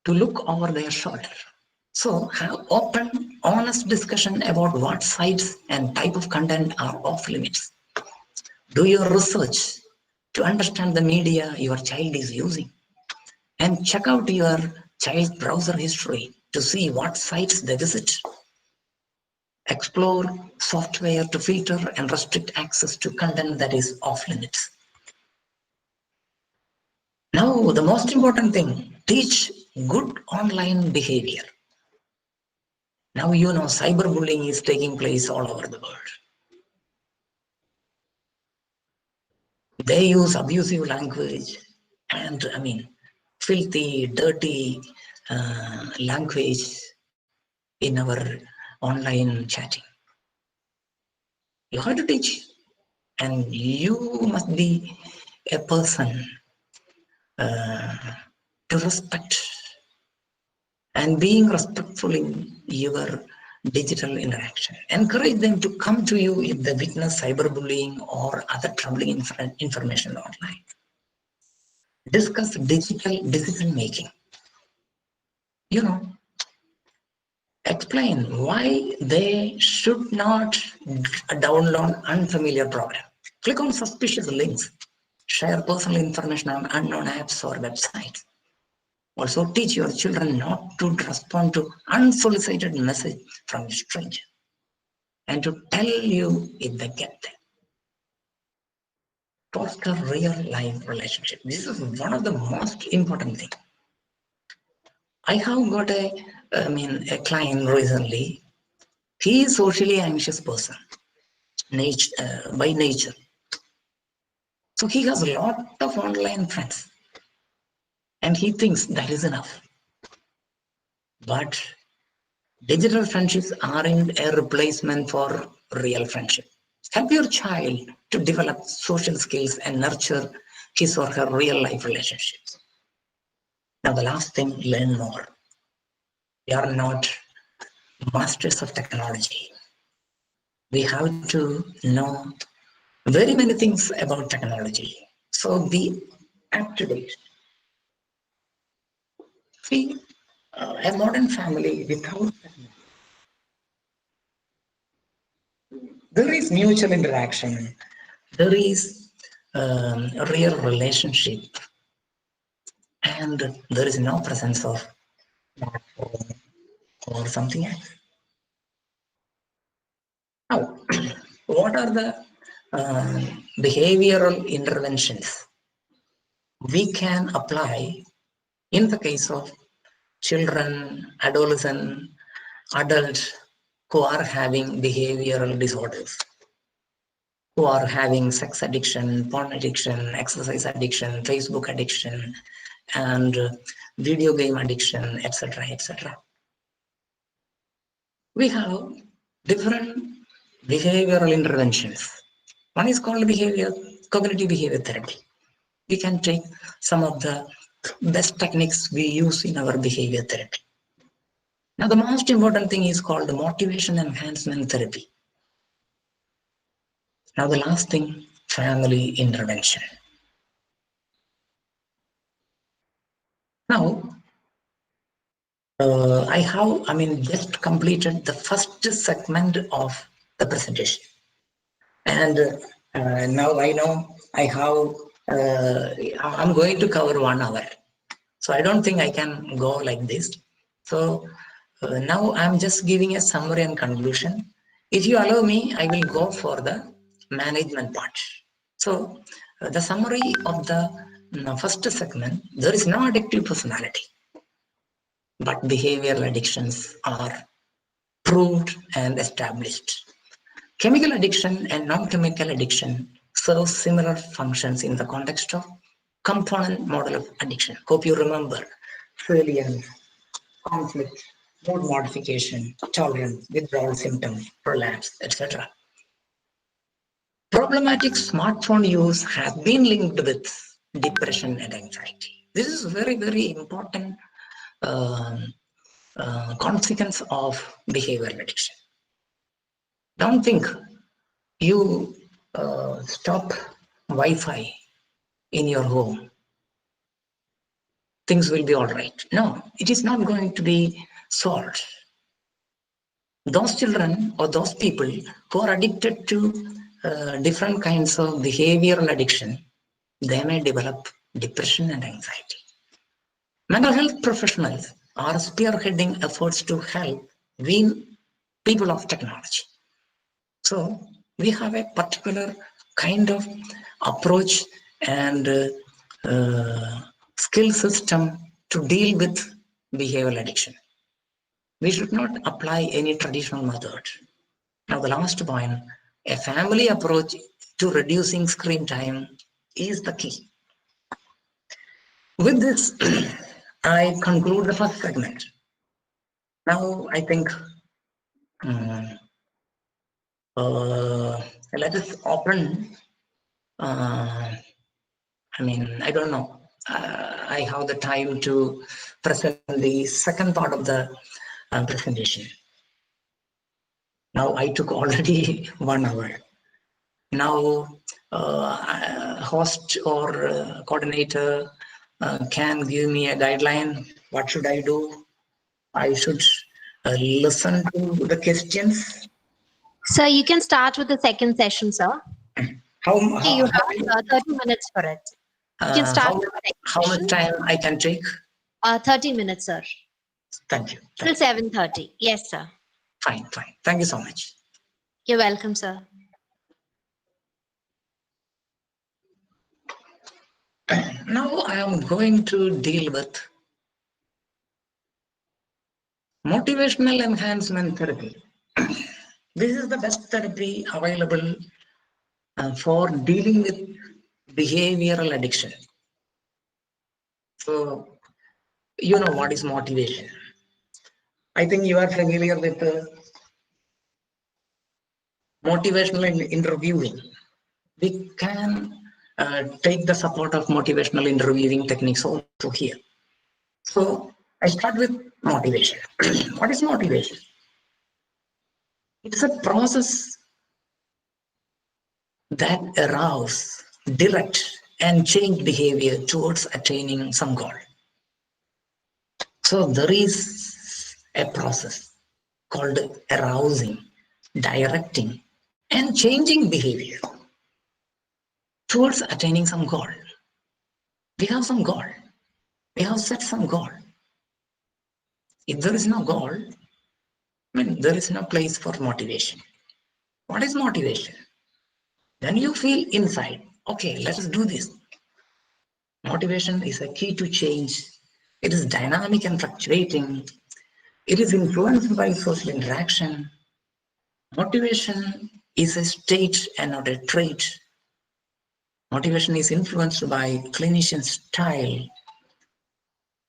Speaker 5: to look over their shoulder. So have open, honest discussion about what sites and type of content are off limits. Do your research to understand the media your child is using, and check out your child's browser history to see what sites they visit. Explore software to filter and restrict access to content that is off limits. Now, the most important thing, teach good online behavior. Now, you know, cyberbullying is taking place all over the world. They use abusive language and, filthy, dirty language in our online chatting. You have to teach, and you must be a person to respect, and being respectful in your digital interaction. Encourage them to come to you if they witness cyberbullying or other troubling information online. Discuss digital decision making. You know, explain why they should not download unfamiliar program. Click on suspicious links. Share personal information on unknown apps or websites. Also, teach your children not to respond to unsolicited message from a stranger. and to tell you if they get there. Foster real life relationship. This is one of the most important things. I have got a client recently. He is socially anxious person, by nature. So he has a lot of online friends, and he thinks that is enough. But digital friendships aren't a replacement for real friendship. Help your child to develop social skills and nurture his or her real life relationships. Now, the last thing, learn more. We are not masters of technology. We have to know very many things about technology. So be up to date. See, a modern family without technology, there is mutual interaction, there is a real relationship, and there is no presence of smartphone or something else. Now, what are the behavioral interventions we can apply in the case of children, adolescents, adults who are having behavioral disorders, who are having sex addiction, porn addiction, exercise addiction, Facebook addiction, and video game addiction, etc., etc. We have different behavioral interventions. One is called cognitive behavior therapy. We can take some of the best techniques we use in our behavior therapy. Now, the most important thing is called motivation enhancement therapy. Now, the last thing, family intervention. Now, just completed the first segment of the presentation. And now I know I'm going to cover 1 hour. So I don't think I can go like this. So now I'm just giving a summary and conclusion. If you allow me, I will go for the management part. So the summary of the first segment, there is no addictive personality, but behavioral addictions are proved and established. Chemical addiction and non-chemical addiction serve similar functions in the context of component model of addiction. Hope you remember salience, conflict, mood modification, tolerance, withdrawal symptoms, relapse, etc. Problematic smartphone use has been linked with depression and anxiety. This is very, very important consequence of behavioral addiction. Don't think you stop Wi-Fi in your home, things will be all right. No, it is not going to be solved. Those children or those people who are addicted to different kinds of behavioral addiction, they may develop depression and anxiety. Mental health professionals are spearheading efforts to help wean people of technology. So we have a particular kind of approach and skill system to deal with behavioral addiction. We should not apply any traditional method. Now, the last point, a family approach to reducing screen time is the key. With this, I conclude the first segment. Now, I think let us open. I don't know. I have the time to present the second part of the presentation. Now I took already 1 hour. Now host or coordinator can give me a guideline. What should I do? I should listen to the questions.
Speaker 2: Sir, you can start with the second session, sir. You have 30 minutes for it. You can start with the second
Speaker 5: how much time I can take?
Speaker 2: 30 minutes, sir.
Speaker 5: Thank you.
Speaker 2: Till 7:30. Yes, sir.
Speaker 5: Fine. Thank you so much.
Speaker 2: You're welcome, sir.
Speaker 5: Now I am going to deal with motivational enhancement therapy. This is the best therapy available for dealing with behavioral addiction. So, you know what is motivation. I think you are familiar with motivational interviewing. We can take the support of motivational interviewing techniques also here. So I start with motivation. What is motivation? It's a process that arouse, direct, and change behavior towards attaining some goal. So there is a process called arousing, directing, and changing behavior towards attaining some goal. We have some goal. We have set some goal. If there is no goal, there is no place for motivation. What is motivation? Then you feel inside, okay, let us do this. Motivation is a key to change. It is dynamic and fluctuating. It is influenced by social interaction. Motivation is a state and not a trait. Motivation is influenced by clinician style.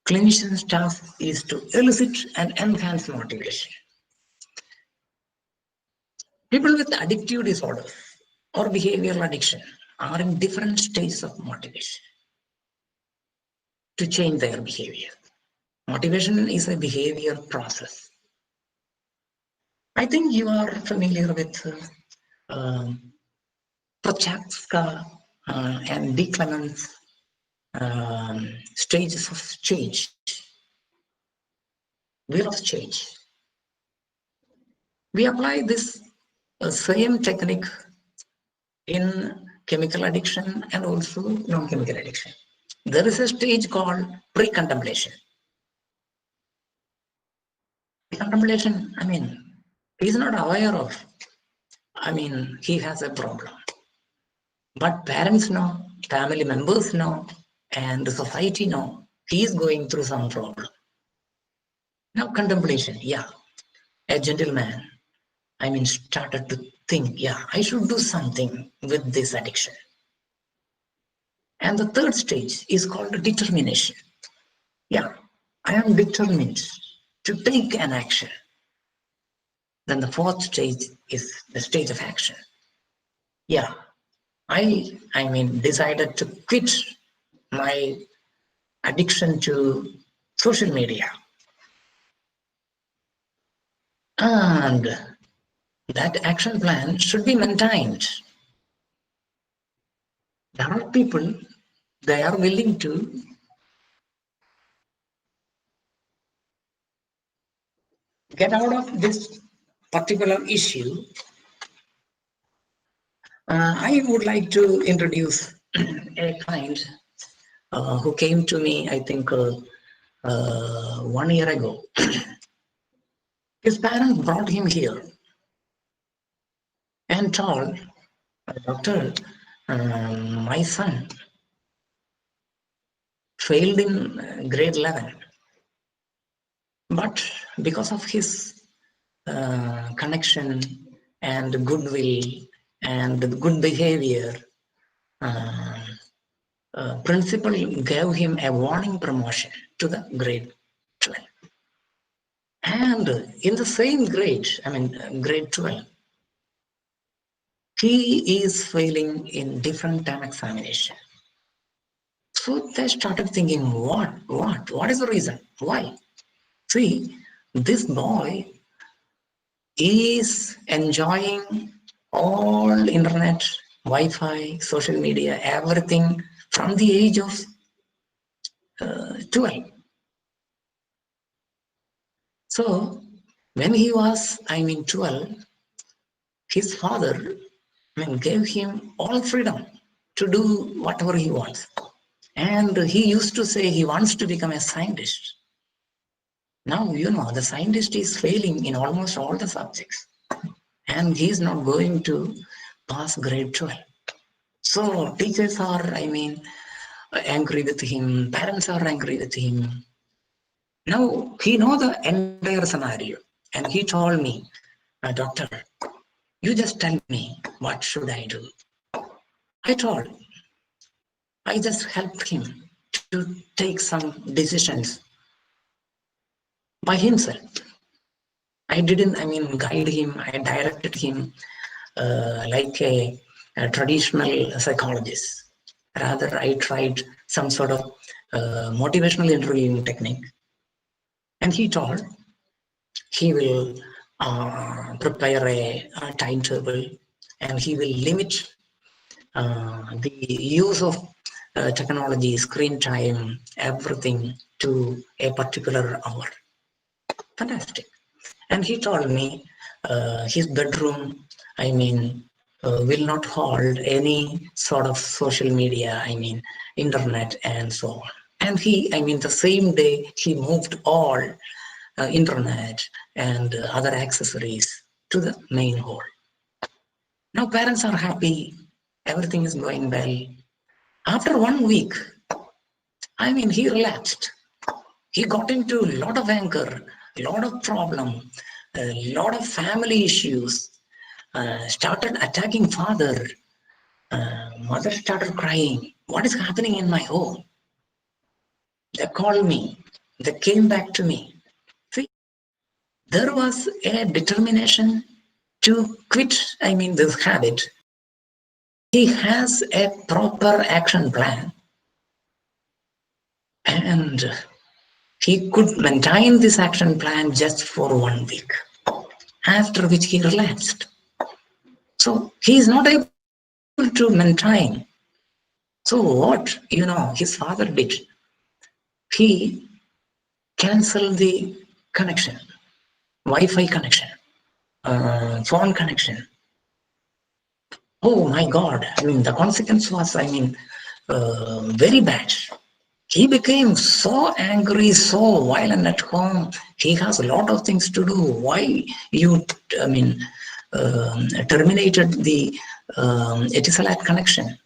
Speaker 5: Clinician's task is to elicit and enhance motivation. People with addictive disorders or behavioral addiction are in different stages of motivation to change their behavior. Motivation is a behavior process. I think you are familiar with Prochaska and D. Clement's stages of change, wheel of change. We apply this same technique in chemical addiction and also non-chemical addiction. There is a stage called pre-contemplation. Contemplation, he is not aware of, he has a problem. But parents know, family members know, and the society know he is going through some problem. Now contemplation, a gentleman, started to think, I should do something with this addiction. And the third stage is called determination. I am determined to take an action. Then the fourth stage is the stage of action. I decided to quit my addiction to social media. And that action plan should be maintained. There are people, they are willing to get out of this particular issue. I would like to introduce a client who came to me, I think, 1 year ago. His parents brought him here and told, doctor, my son failed in grade 11, but because of his connection and goodwill and good behavior, principal gave him a warning promotion to the grade 12. And in the same grade, grade 12, he is failing in different term examination. So they started thinking, what is the reason? Why? See, this boy is enjoying all internet, Wi-Fi, social media, everything from the age of 12. So when he was, 12, his father, gave him all freedom to do whatever he wants. And he used to say he wants to become a scientist. Now, the scientist is failing in almost all the subjects. and he's not going to pass grade 12. So teachers are, angry with him, parents are angry with him. Now he knows the entire scenario, and he told me, doctor, you just tell me what should I do. I just helped him to take some decisions by himself. I didn't, guide him, I directed him like a traditional psychologist. Rather, I tried some sort of motivational interviewing technique. And he told he will prepare a timetable, and he will limit the use of technology, screen time, everything to a particular hour. Fantastic. And he told me his bedroom, will not hold any sort of social media, internet and so on. And he, the same day he moved all internet and other accessories to the main hall. Now parents are happy, everything is going well. After 1 week, he relapsed. He got into a lot of anger, a lot of problem, a lot of family issues, started attacking father. Mother started crying. What is happening in my home? They called me. They came back to me. See, there was a determination to quit, this habit. He has a proper action plan. And he could maintain this action plan just for 1 week, after which he relapsed. So he is not able to maintain. So what, his father did, he canceled the connection, Wi-Fi connection, phone connection. Oh my God, the consequence was, very bad. He became so angry, so violent at home. He has a lot of things to do. Why you, terminated the Etisalat connection?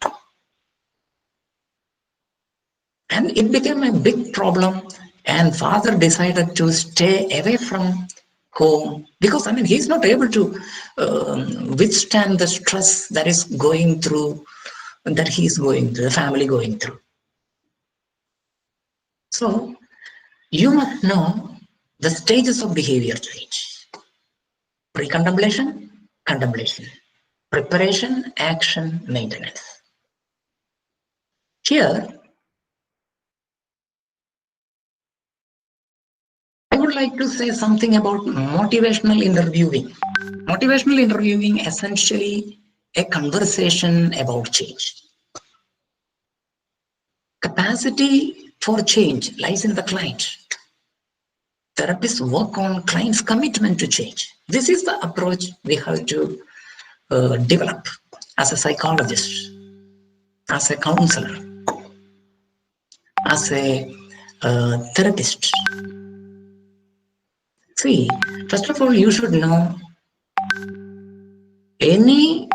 Speaker 5: And it became a big problem. And father decided to stay away from home because, he's not able to withstand the stress that is going through, that he's going through, the family going through. So you must know the stages of behavior change. Pre-contemplation, contemplation, preparation, action, maintenance. Here, I would like to say something about motivational interviewing. Motivational interviewing is essentially a conversation about change. Capacity for change lies in the client. Therapists work on client's commitment to change. This is the approach we have to develop as a psychologist, as a counselor, as a therapist. See, first of all, you should know any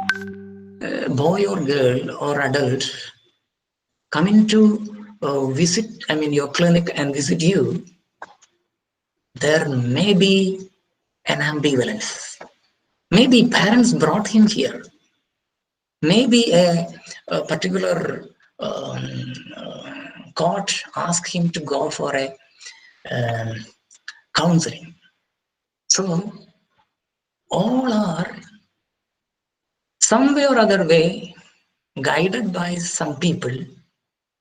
Speaker 5: boy or girl or adult coming to visit, your clinic and visit you, there may be an ambivalence. Maybe parents brought him here. Maybe a particular court asked him to go for a counseling. So all are some way or other way guided by some people.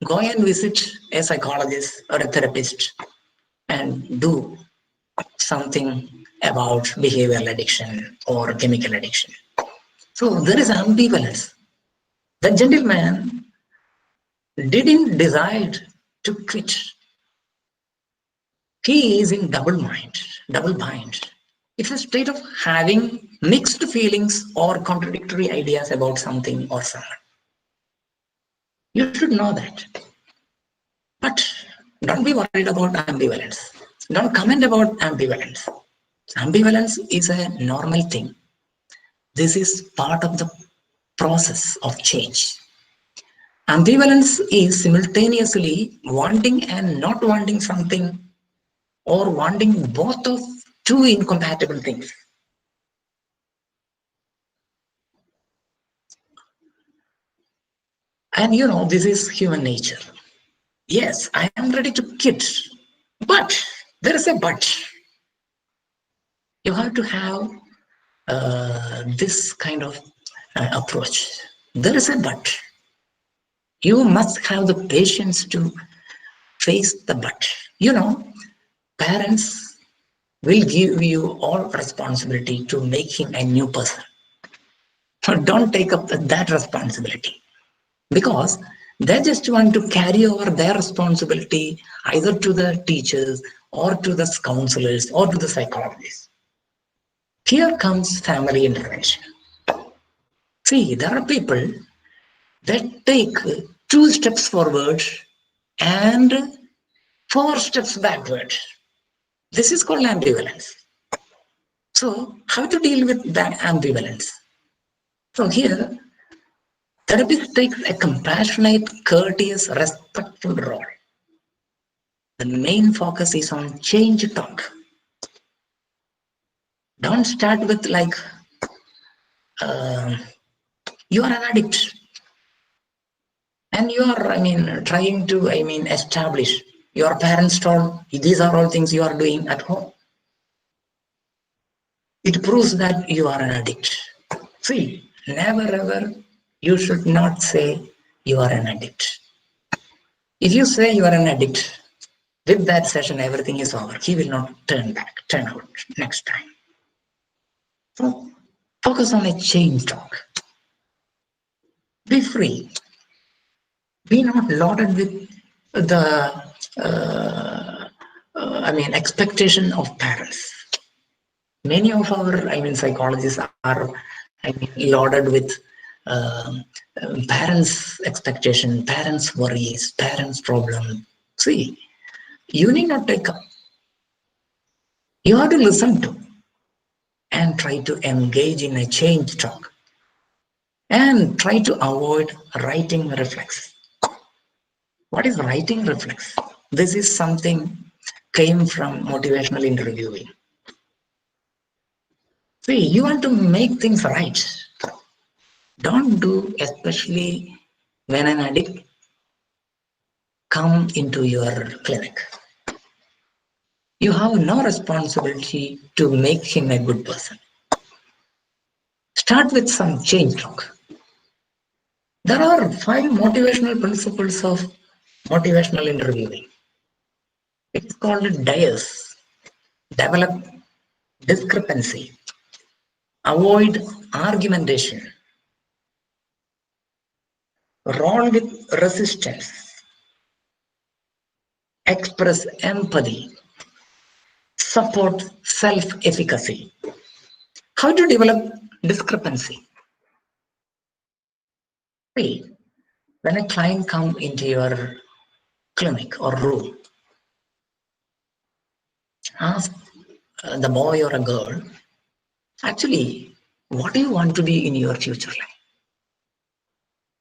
Speaker 5: Go and visit a psychologist or a therapist and do something about behavioral addiction or chemical addiction. So there is ambivalence. The gentleman didn't decide to quit. He is in double bind. It's a state of having mixed feelings or contradictory ideas about something or someone. You should know that. But don't be worried about ambivalence. Don't comment about ambivalence. Ambivalence is a normal thing. This is part of the process of change. Ambivalence is simultaneously wanting and not wanting something, or wanting both of two incompatible things. And this is human nature. Yes, I am ready to quit, but there is a but. You have to have this kind of approach. There is a but. You must have the patience to face the but. Parents will give you all responsibility to make him a new person. So don't take up that responsibility, because they just want to carry over their responsibility either to the teachers or to the counselors or to the psychologists. Here comes family intervention. See, there are people that take 2 steps forward and 4 steps backward. This is called ambivalence. So how to deal with that ambivalence? So here, therapist takes a compassionate, courteous, respectful role. The main focus is on change talk. Don't start with like, you are an addict. And you are, trying to, establish. Your parents told, these are all things you are doing at home. It proves that you are an addict. See, never ever, you should not say you are an addict. If you say you are an addict, with that session, everything is over. He will not turn out next time. So, focus on a change talk. Be free. Be not loaded with the expectation of parents. Many of our psychologists are loaded with parents' expectation, parents' worries, parents' problem. See, you need not take up. You have to listen to and try to engage in a change talk, and try to avoid writing reflex. What is writing reflex? This is something came from motivational interviewing. See, you want to make things right. Don't do, especially when an addict come into your clinic. You have no responsibility to make him a good person. Start with some change talk. There are 5 motivational principles of motivational interviewing. It's called DIAS. Develop discrepancy. Avoid argumentation. Roll with resistance. Express empathy. Support self-efficacy. How to develop discrepancy? See, when a client comes into your clinic or room, ask the boy or a girl, actually, what do you want to be in your future life?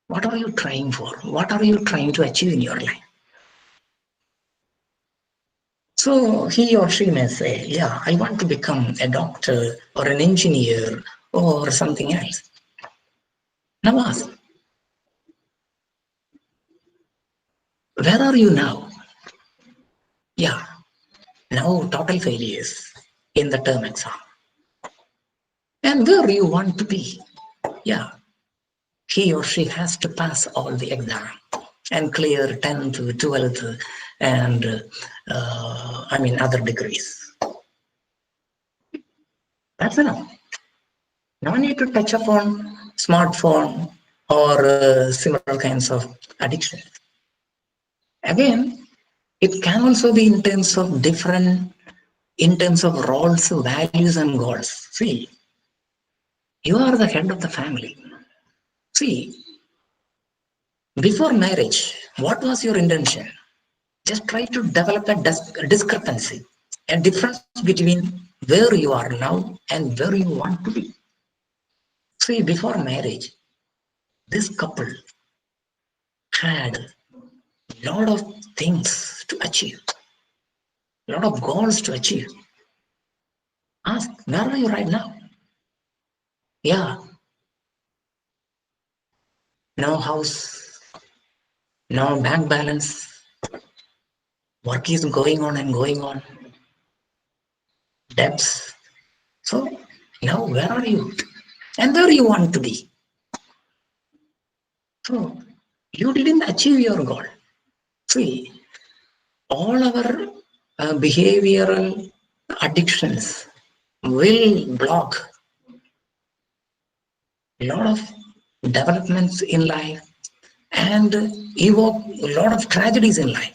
Speaker 5: What are you trying for? What are you trying to achieve in your life? So he or she may say, yeah, I want to become a doctor or an engineer or something else. Now ask, where are you now? Yeah, now total failures in the term exam. And where you want to be? Yeah, he or she has to pass all the exam and clear 10th, 12th, and other degrees. That's enough. No need to touch upon smartphone or similar kinds of addiction. Again, it can also be in terms of roles, values, and goals. See, you are the head of the family. See, before marriage, what was your intention? Just try to develop a discrepancy, a difference between where you are now and where you want to be. See, before marriage, this couple had a lot of things to achieve, a lot of goals to achieve. Ask, where are you right now? Yeah, no house, no bank balance, work is going on and going on, debts. So now where are you? And where you want to be? So you didn't achieve your goal. See, all our behavioral addictions will block a lot of developments in life and evoke a lot of tragedies in life.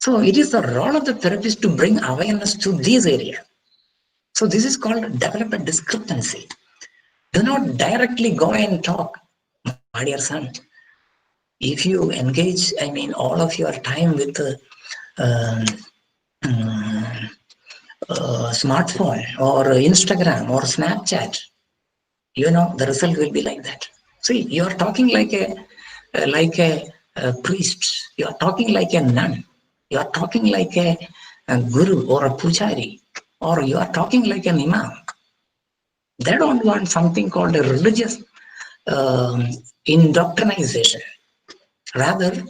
Speaker 5: So it is the role of the therapist to bring awareness to these areas. So this is called develop a discrepancy. Do not directly go and talk, my dear son. If you engage, all of your time with smartphone or Instagram or Snapchat, the result will be like that. See, you are talking like a priest. You are talking like a nun. You are talking like a guru or a pujari, or you are talking like an imam. They don't want something called a religious indoctrination. Rather,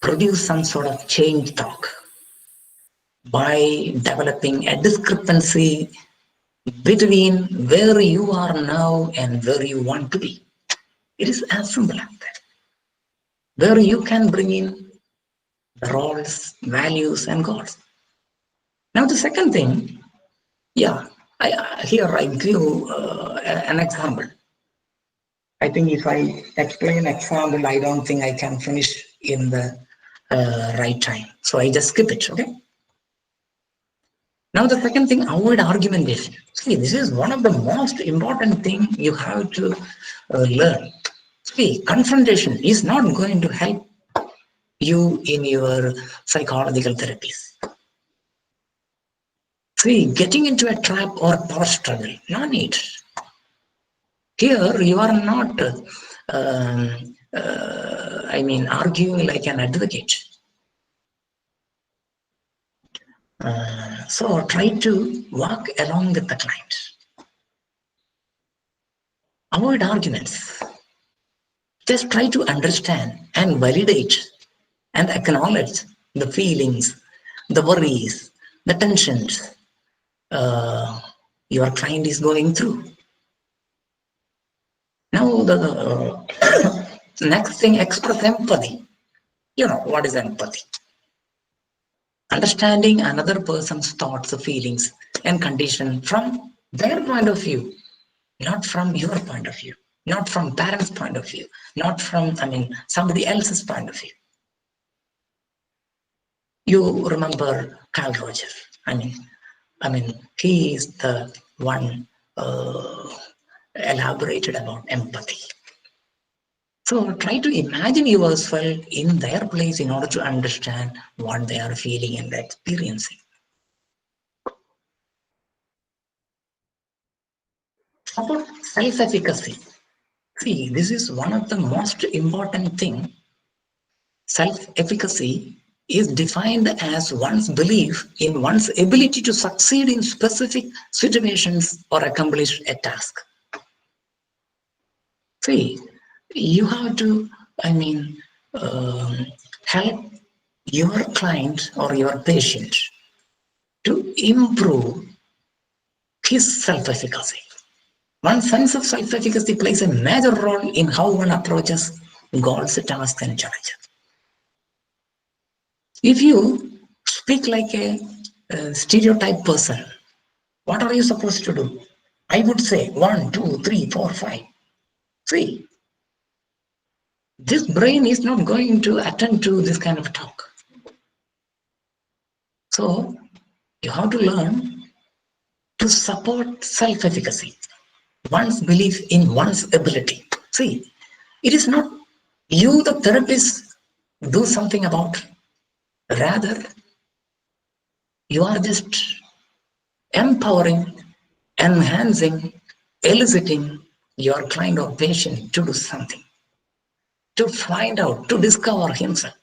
Speaker 5: produce some sort of change talk by developing a discrepancy between where you are now and where you want to be. It is as simple as that. Where you can bring in the roles, values, and goals. Now, the second thing, here I give an example. I think if I explain example, I don't think I can finish in the right time. So I just skip it, okay? Now the second thing, avoid argumentation. See, this is one of the most important thing you have to learn. See, confrontation is not going to help you in your psychological therapies. See, getting into a trap or a power struggle, no need. Here you are not, arguing like an advocate. So try to walk along with the client. Avoid arguments. Just try to understand and validate and acknowledge the feelings, the worries, the tensions your client is going through. Now the next thing, express empathy. You know what is empathy? Understanding another person's thoughts, feelings, and condition from their point of view, not from your point of view, not from parents' point of view, not from somebody else's point of view. You remember Carl Rogers. He is the one elaborated about empathy. So try to imagine yourself in their place in order to understand what they are feeling and experiencing. Support self-efficacy. See, this is one of the most important thing. Self-efficacy is defined as one's belief in one's ability to succeed in specific situations or accomplish a task. See, you have to, help your client or your patient to improve his self-efficacy. One's sense of self-efficacy plays a major role in how one approaches goals, tasks, and challenges. If you speak like a stereotype person, what are you supposed to do? I would say 1, 2, 3, 4, 5. See, this brain is not going to attend to this kind of talk. So you have to learn to support self-efficacy, one's belief in one's ability. See, it is not you, the therapist, do something about. Rather, you are just empowering, enhancing eliciting your client or patient to do something, to find out, to discover himself.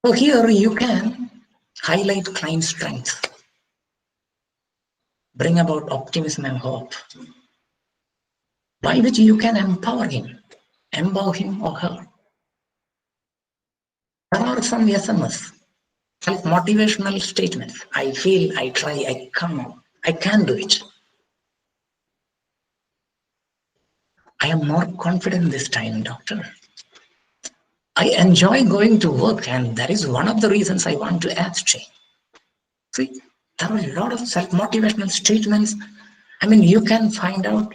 Speaker 5: So here you can highlight client strengths, bring about optimism and hope, by which you can empower him or her. There are some SMS, self-motivational statements. I feel, I try, I come, I can do it. I am more confident this time, doctor. I enjoy going to work, and that is one of the reasons I want to abstain. See, there are a lot of self-motivational statements. I mean, you can find out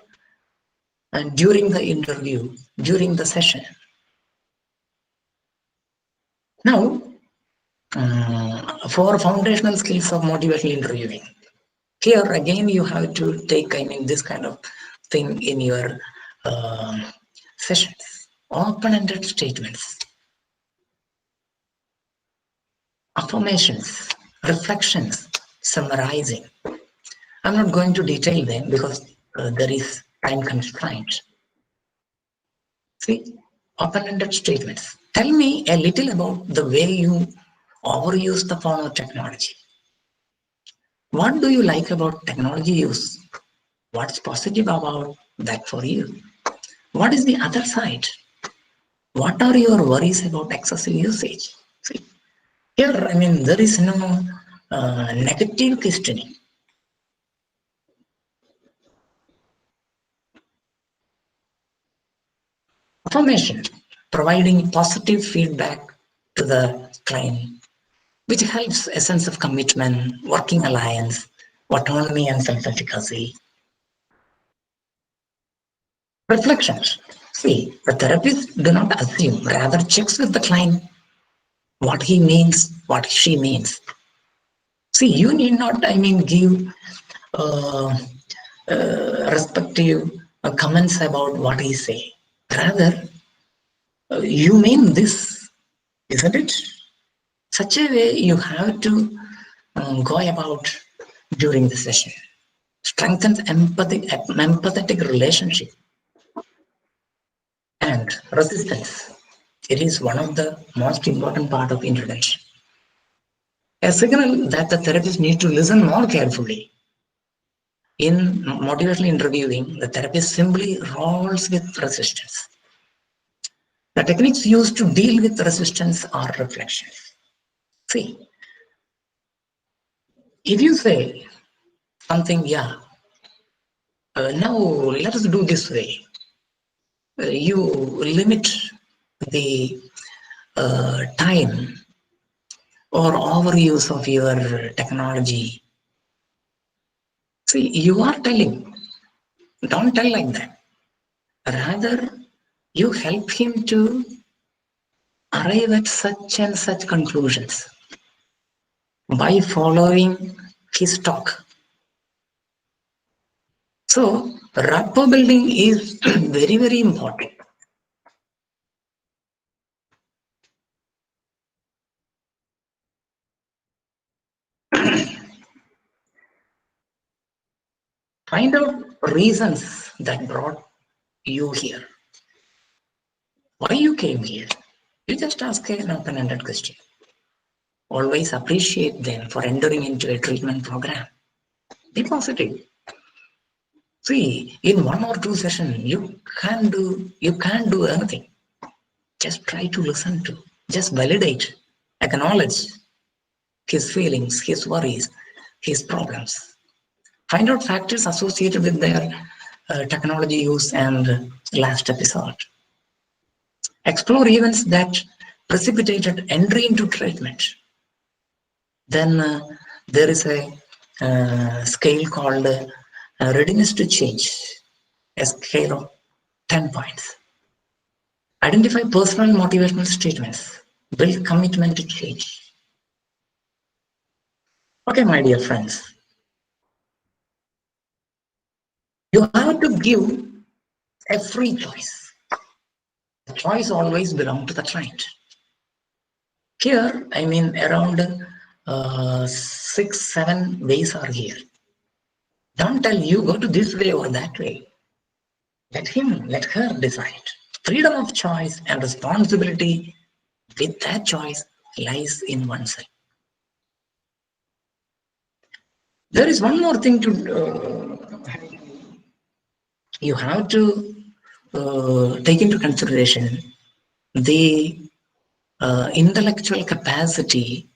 Speaker 5: during the interview, during the session. Now, for foundational skills of motivational interviewing, here again you have to take, this kind of thing in your sessions. Open-ended statements, affirmations, reflections, summarizing. I'm not going to detail them because there is time constraint. See, open-ended statements. Tell me a little about the way you overuse the phone or technology. What do you like about technology use? What's positive about that for you? What is the other side? What are your worries about excessive usage? See, here, there is no negative questioning. Affirmation, providing positive feedback to the client, which helps a sense of commitment, working alliance, autonomy and self-efficacy. Reflections. See, the therapist do not assume, rather checks with the client what he means, what she means. See, you need not, give respective comments about what he say. Rather, you mean this, isn't it? Such a way you have to go about during the session. Strengthens empathetic relationship. And resistance. It is one of the most important part of intervention. A signal that the therapist needs to listen more carefully. In motivational interviewing, the therapist simply rolls with resistance. The techniques used to deal with resistance are reflections. See, if you say something, now let us do this way. You limit the time or overuse of your technology. See, you are telling, don't tell like that. Rather, you help him to arrive at such and such conclusions by following his talk. So, rapport building is very, very important. Find out reasons that brought you here. Why you came here? You just ask an open-ended question. Always appreciate them for entering into a treatment program. Be positive. See, in 1 or 2 sessions, you can't do anything. Just try to listen to, just validate, acknowledge his feelings, his worries, his problems. Find out factors associated with their technology use and last episode. Explore events that precipitated entry into treatment. Then there is a scale called readiness to change, a scale of 10 points. Identify personal motivational statements. Build commitment to change. Okay, my dear friends. You have to give a free choice. The choice always belongs to the client. Here, around 6-7 ways are here. Don't tell you go to this way or that way. Let him, let her decide. Freedom of choice and responsibility with that choice lies in oneself. There is one more thing to you have to take into consideration the intellectual capacity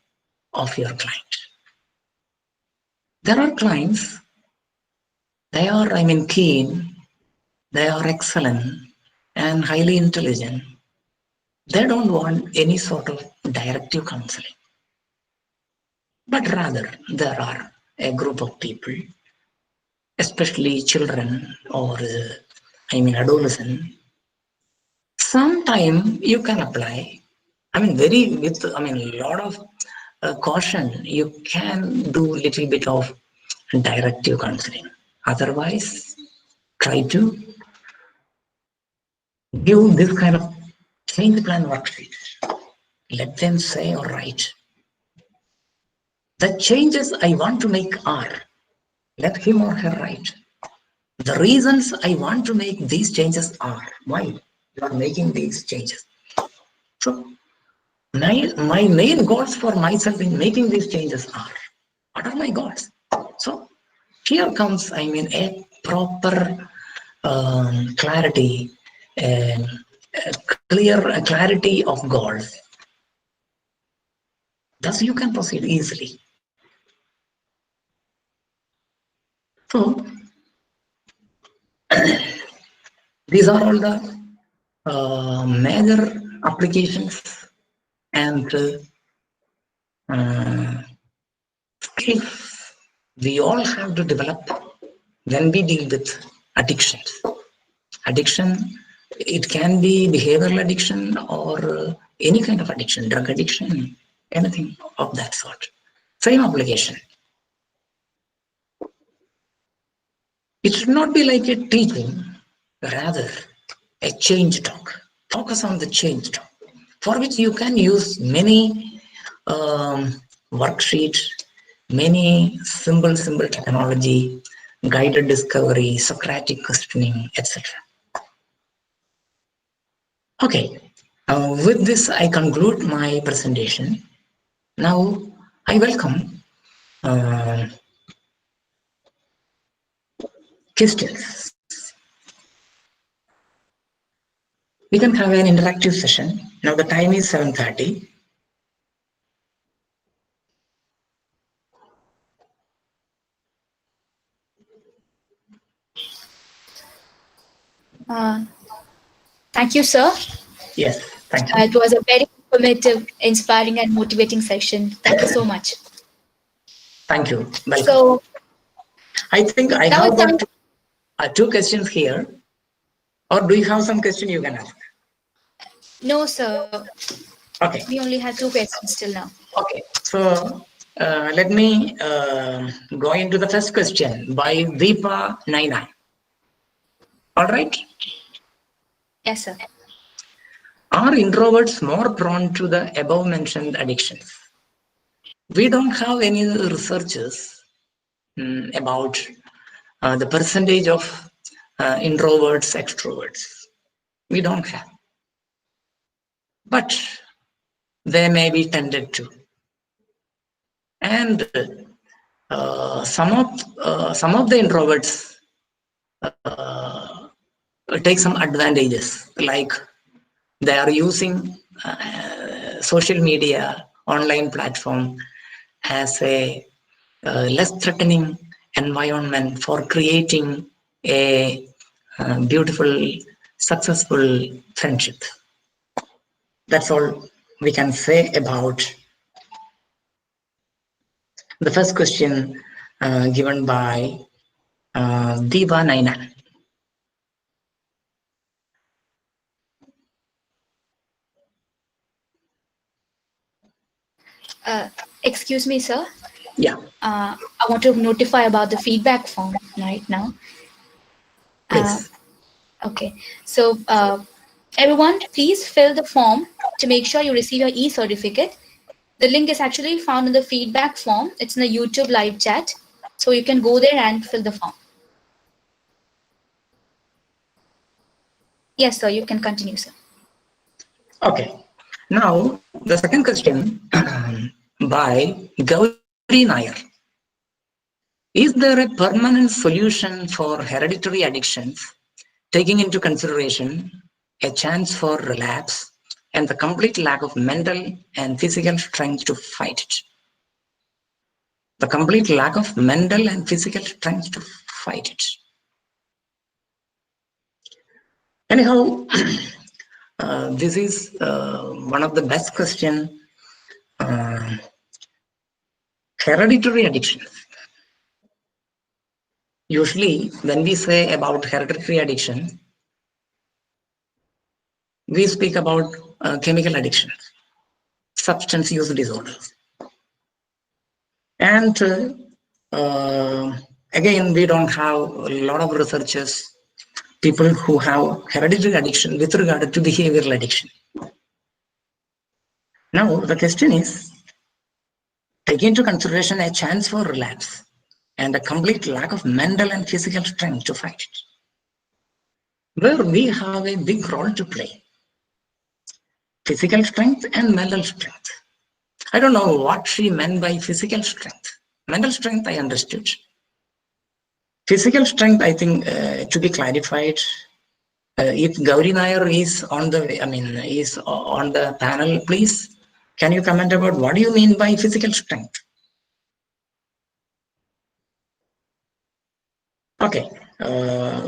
Speaker 5: of your client. There are clients, they are, keen, they are excellent and highly intelligent. They don't want any sort of directive counseling. But rather, there are a group of people, especially children or adolescent. Sometime you can apply. A lot of caution. You can do little bit of directive counseling. Otherwise, try to give this kind of change plan worksheet. Let them say or write. The changes I want to make are, let him or her write. The reasons I want to make these changes are, why you are making these changes. So my main goals for myself in making these changes are, what are my goals? So here comes, a proper clarity, clarity of goals. Thus you can proceed easily. So these are all the major applications and skills we all have to develop when we deal with addictions. Addiction, it can be behavioral addiction or any kind of addiction, drug addiction, anything of that sort. Same application. It should not be like a teaching, rather a change talk. Focus on the change talk, for which you can use many worksheets, many simple technology, guided discovery, Socratic questioning, etc. Okay, with this I conclude my presentation. Now I welcome questions. We can have an interactive session. Now the time is 7:30.
Speaker 4: Thank you, sir.
Speaker 5: Yes, thank you.
Speaker 4: It was a very informative, inspiring, and motivating session. Thank you so much.
Speaker 5: Thank you. Welcome.
Speaker 4: So,
Speaker 5: I think I have got two questions here. Or do you have some question you can ask?
Speaker 4: no, sir.
Speaker 5: Okay.
Speaker 4: We only had 2 questions till now.
Speaker 5: Okay. So let me go into the first question by Deepa 99. All right.
Speaker 4: Yes, sir.
Speaker 5: Are introverts more prone to the above mentioned addictions? We don't have any researches about the percentage of introverts, extroverts. We don't have. But they may be tended to. And some of the introverts take some advantages, like they are using social media, online platform as a less threatening environment for creating a beautiful, successful friendship. That's all we can say about the first question given by Diva Naina.
Speaker 4: Excuse me, sir.
Speaker 5: Yeah.
Speaker 4: I want to notify about the feedback form right now.
Speaker 5: Please.
Speaker 4: Okay. So, everyone, please fill the form to make sure you receive your e-certificate. The link is actually found in the feedback form. It's in the YouTube live chat. So you can go there and fill the form. Yes, sir, you can continue, sir.
Speaker 5: Okay. Now, the second question by Gauri Nair. Is there a permanent solution for hereditary addictions, taking into consideration a chance for relapse and the complete lack of mental and physical strength to fight it? The complete lack of mental and physical strength to fight it. Anyhow, this is one of the best questions. Hereditary addiction. Usually, when we say about hereditary addiction, we speak about chemical addiction, substance use disorders. And again, we don't have a lot of researchers, people who have hereditary addiction with regard to behavioral addiction. Now, the question is, take into consideration a chance for relapse and a complete lack of mental and physical strength to fight it, where we have a big role to play. Physical strength and mental strength. I don't know what she meant by physical strength. Mental strength, I understood. Physical strength, I think, to be clarified. If Gauri Nair is on the, is on the panel, please, can you comment about what do you mean by physical strength? Okay.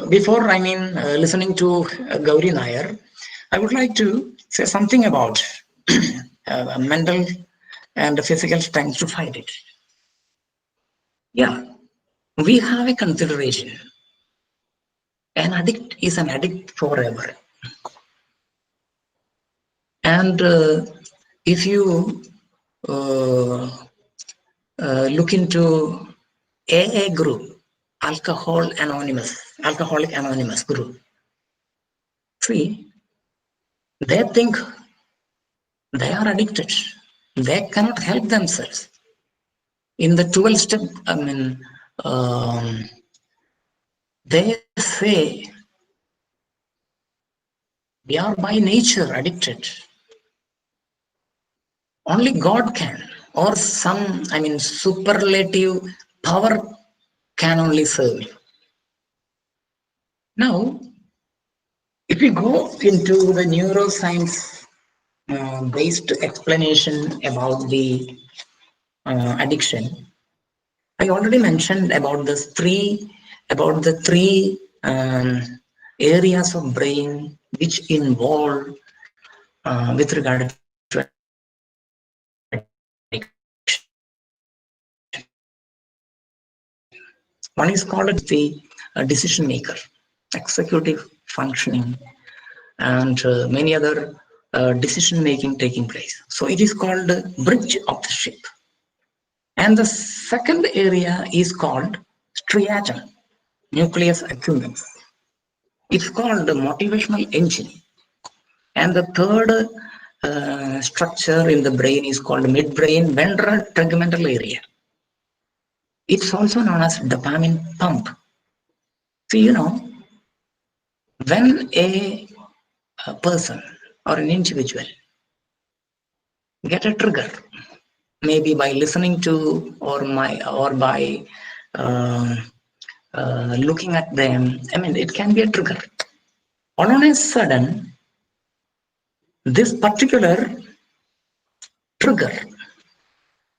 Speaker 5: Before, listening to Gauri Nair, I would like to say something about mental and physical strength to fight it. Yeah, we have a consideration. An addict is an addict forever. And if you look into AA group, Alcoholic Anonymous group, see, they think they are addicted. They cannot help themselves. In the 12 step, they say we are by nature addicted. Only God can, or some, superlative power can only serve you. Now, if we go into the neuroscience based explanation about the addiction, I already mentioned about the three areas of brain which involve with regard to addiction. One is called the decision maker, executive functioning, and many other decision making taking place. So it is called the bridge of the ship. And the second area is called striatum, nucleus accumbens. It's called the motivational engine. And the third structure in the brain is called midbrain ventral tegmental area. It's also known as dopamine pump. So, when a person or an individual get a trigger, maybe by listening to or by looking at them, it can be a trigger. All on a sudden, this particular trigger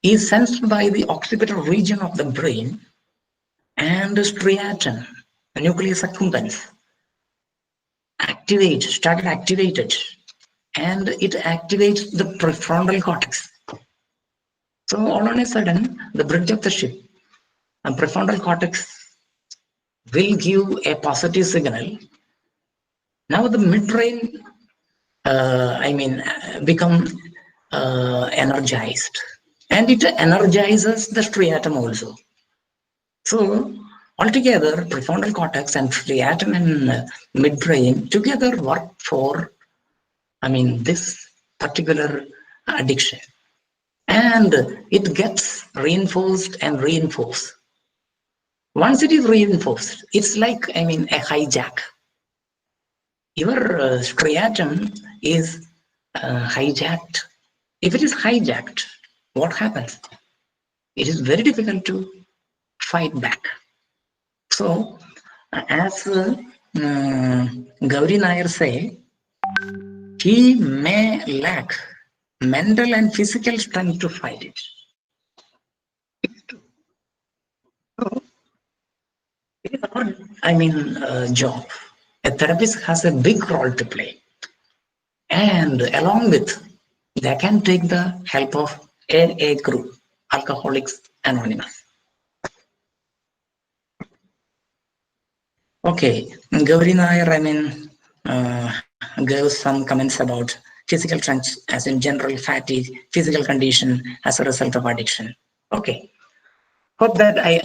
Speaker 5: is sensed by the occipital region of the brain and the striatum, the nucleus accumbens, started activated, and it activates the prefrontal cortex. So all on a sudden, the bridge of the ship and prefrontal cortex will give a positive signal. Now the midbrain, become energized, and it energizes the striatum also. So altogether, prefrontal cortex and striatum and midbrain together work for, this particular addiction, and it gets reinforced and reinforced. Once it is reinforced, it's like, I mean, a hijack. Your striatum is hijacked. If it is hijacked, what happens? It is very difficult to fight back. So, as Gauri Nair say, he may lack mental and physical strength to fight it. So, it is our, job. A therapist has a big role to play. And along with, they can take the help of AA group, Alcoholics Anonymous. Okay, Gauri Nair, gave some comments about physical strength as in general fatigue, physical condition as a result of addiction. Okay, hope that I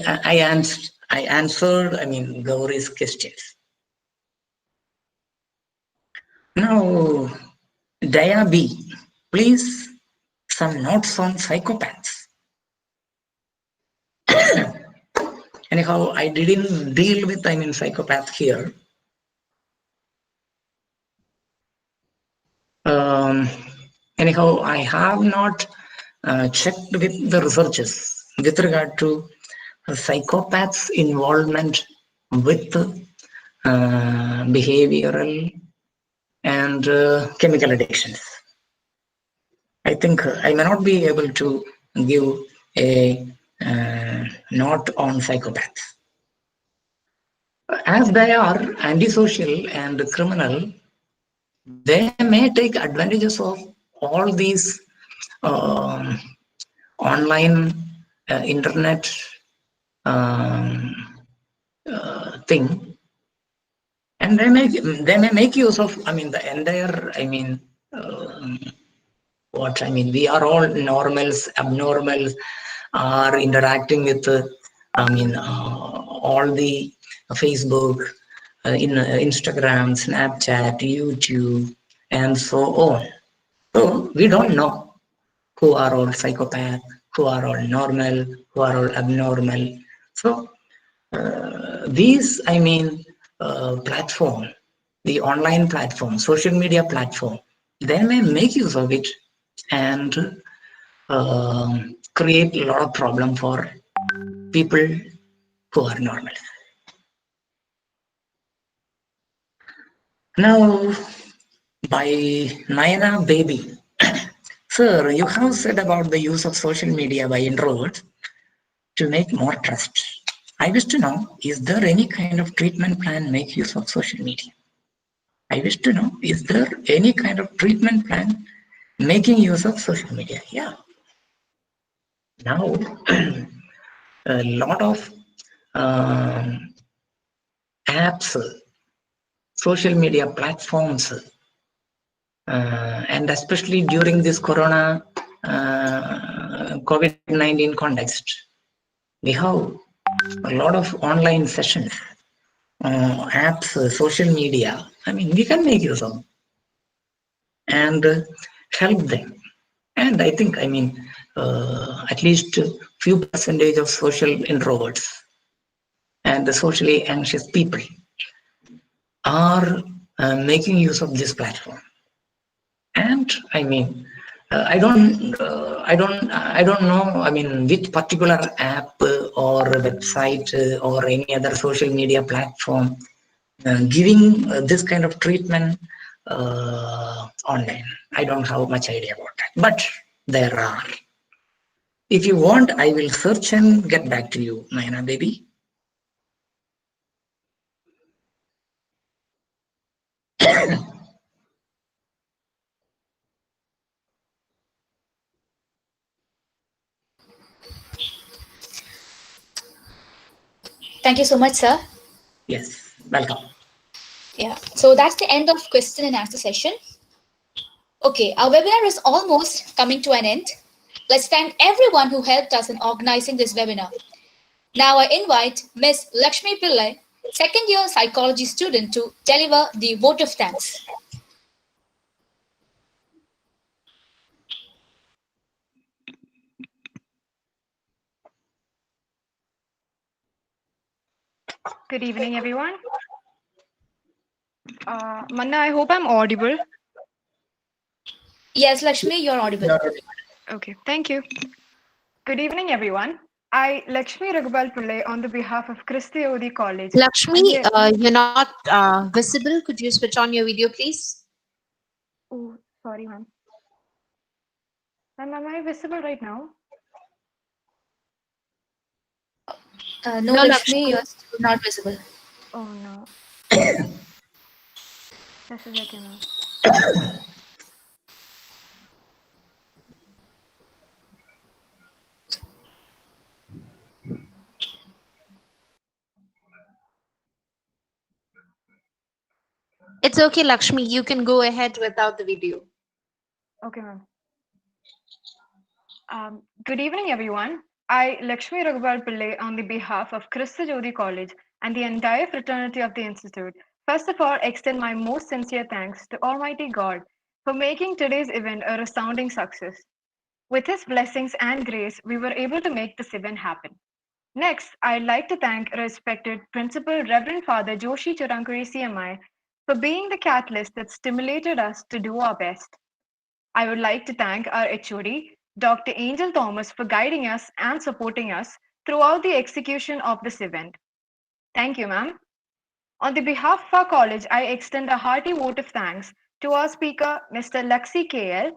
Speaker 5: answered, Gauri's questions. Now, Daya B, please, some notes on psychopaths. Anyhow, I didn't deal with, psychopath here. Anyhow, I have not checked with the researchers with regard to psychopaths' involvement with behavioral and chemical addictions. I think I may not be able to give a note on psychopaths. As they are antisocial and criminal, they may take advantages of all these online internet thing, and they may make use of the entire we are all normals, abnormals are interacting with all the Facebook, Instagram, Snapchat, YouTube, and so on. So we don't know who are all psychopaths, who are all normal, who are all abnormal. So these, platform, the online platform, social media platform, they may make use of it and create a lot of problem for people who are normal. Now, by Naina Baby, sir, you have said about the use of social media by introverts to make more trust. I wish to know, is there any kind of treatment plan make use of social media? I wish to know, is there any kind of treatment plan making use of social media? Yeah. Now, a lot of apps, social media platforms, and especially during this Corona COVID-19 context, we have a lot of online sessions, apps, social media. We can make use of and help them. And I think, at least few percentage of social introverts and the socially anxious people are making use of this platform. And I don't know, which particular app or website or any other social media platform giving this kind of treatment online. I don't have much idea about that, but there are. If you want, I will search and get back to you, Naina Baby.
Speaker 4: Thank you so much, sir.
Speaker 5: Yes, welcome.
Speaker 4: Yeah, so that's the end of question and answer session. Okay, our webinar is almost coming to an end. Let's thank everyone who helped us in organizing this webinar. Now I invite Ms. Lakshmi Pillai, second year psychology student, to deliver the vote of thanks.
Speaker 6: Good evening, everyone. Manna, I hope I'm audible.
Speaker 4: Yes, Lakshmi, you're audible.
Speaker 6: Okay, thank you. Good evening, everyone. I, Lakshmi Raghubal Pillai, on the behalf of Kristu College.
Speaker 2: Lakshmi,
Speaker 6: and
Speaker 2: you're not visible. Could you switch on your video, please?
Speaker 6: oh, sorry, ma'am. Ma'am, am I visible right now?
Speaker 4: No,
Speaker 2: No,
Speaker 4: Lakshmi,
Speaker 2: Lakshmi.
Speaker 4: you're still not visible.
Speaker 6: Oh, no. Just a second, ma'am.
Speaker 2: It's okay, Lakshmi. You can go ahead without the video.
Speaker 6: Okay, ma'am. Good evening, everyone. I, Lakshmi Raghubal Pillai, on the behalf of Kristu College and the entire fraternity of the Institute, first of all, extend my most sincere thanks to Almighty God for making today's event a resounding success. With His blessings and grace, we were able to make this event happen. Next, I'd like to thank respected Principal Reverend Father Joshi Chirankuri CMI for being the catalyst that stimulated us to do our best. I would like to thank our HOD, Dr. Angel Thomas, for guiding us and supporting us throughout the execution of this event. Thank you, ma'am. On the behalf of our college, I extend a hearty vote of thanks to our speaker, Mr. Luxy KL,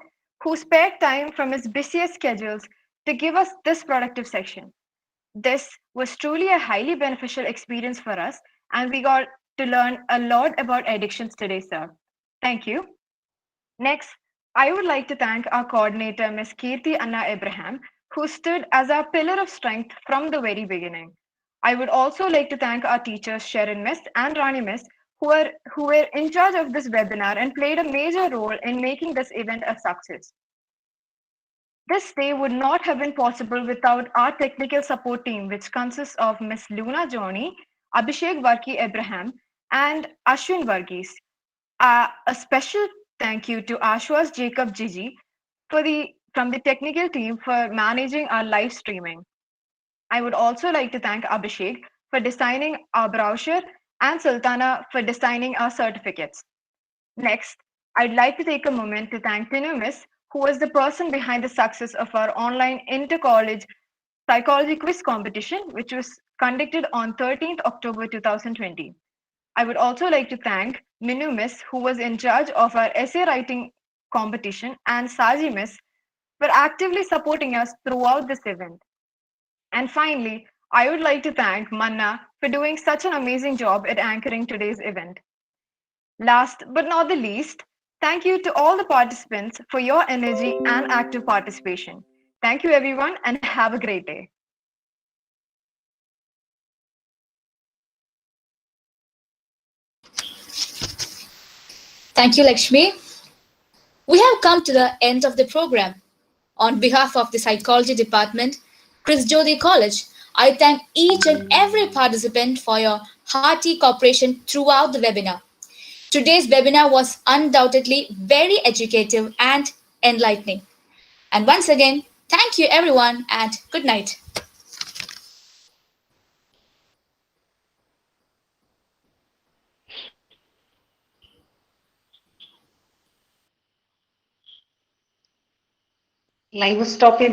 Speaker 6: who spared time from his busiest schedules to give us this productive section. This was truly a highly beneficial experience for us, and we got to learn a lot about addictions today, sir. Thank you. Next, I would like to thank our coordinator, Ms. Kirti Anna Abraham, who stood as our pillar of strength from the very beginning. I would also like to thank our teachers, Sharon Miss and Rani Miss, who were in charge of this webinar and played a major role in making this event a success. This day would not have been possible without our technical support team, which consists of Ms. Luna Johnny, Abhishek Varki Abraham, and Ashwin Varghese. A special thank you to Ashwas Jacob Gigi from the technical team for managing our live streaming. I would also like to thank Abhishek for designing our brochure and Sultana for designing our certificates. Next, I'd like to take a moment to thank Tinu Miss, who was the person behind the success of our online inter-college psychology quiz competition, which was conducted on 13th October 2020. I would also like to thank Minu Miss, who was in charge of our essay writing competition, and Saji Miss for actively supporting us throughout this event. And finally, I would like to thank Manna for doing such an amazing job at anchoring today's event. Last but not the least, thank you to all the participants for your energy and active participation. Thank you, everyone, and have a great day.
Speaker 4: Thank you, Lakshmi. We have come to the end of the program. On behalf of the Psychology Department, Kristu College, I thank each and every participant for your hearty cooperation throughout the webinar. Today's webinar was undoubtedly very educative and enlightening. And once again, thank you everyone and good night.
Speaker 3: Live stop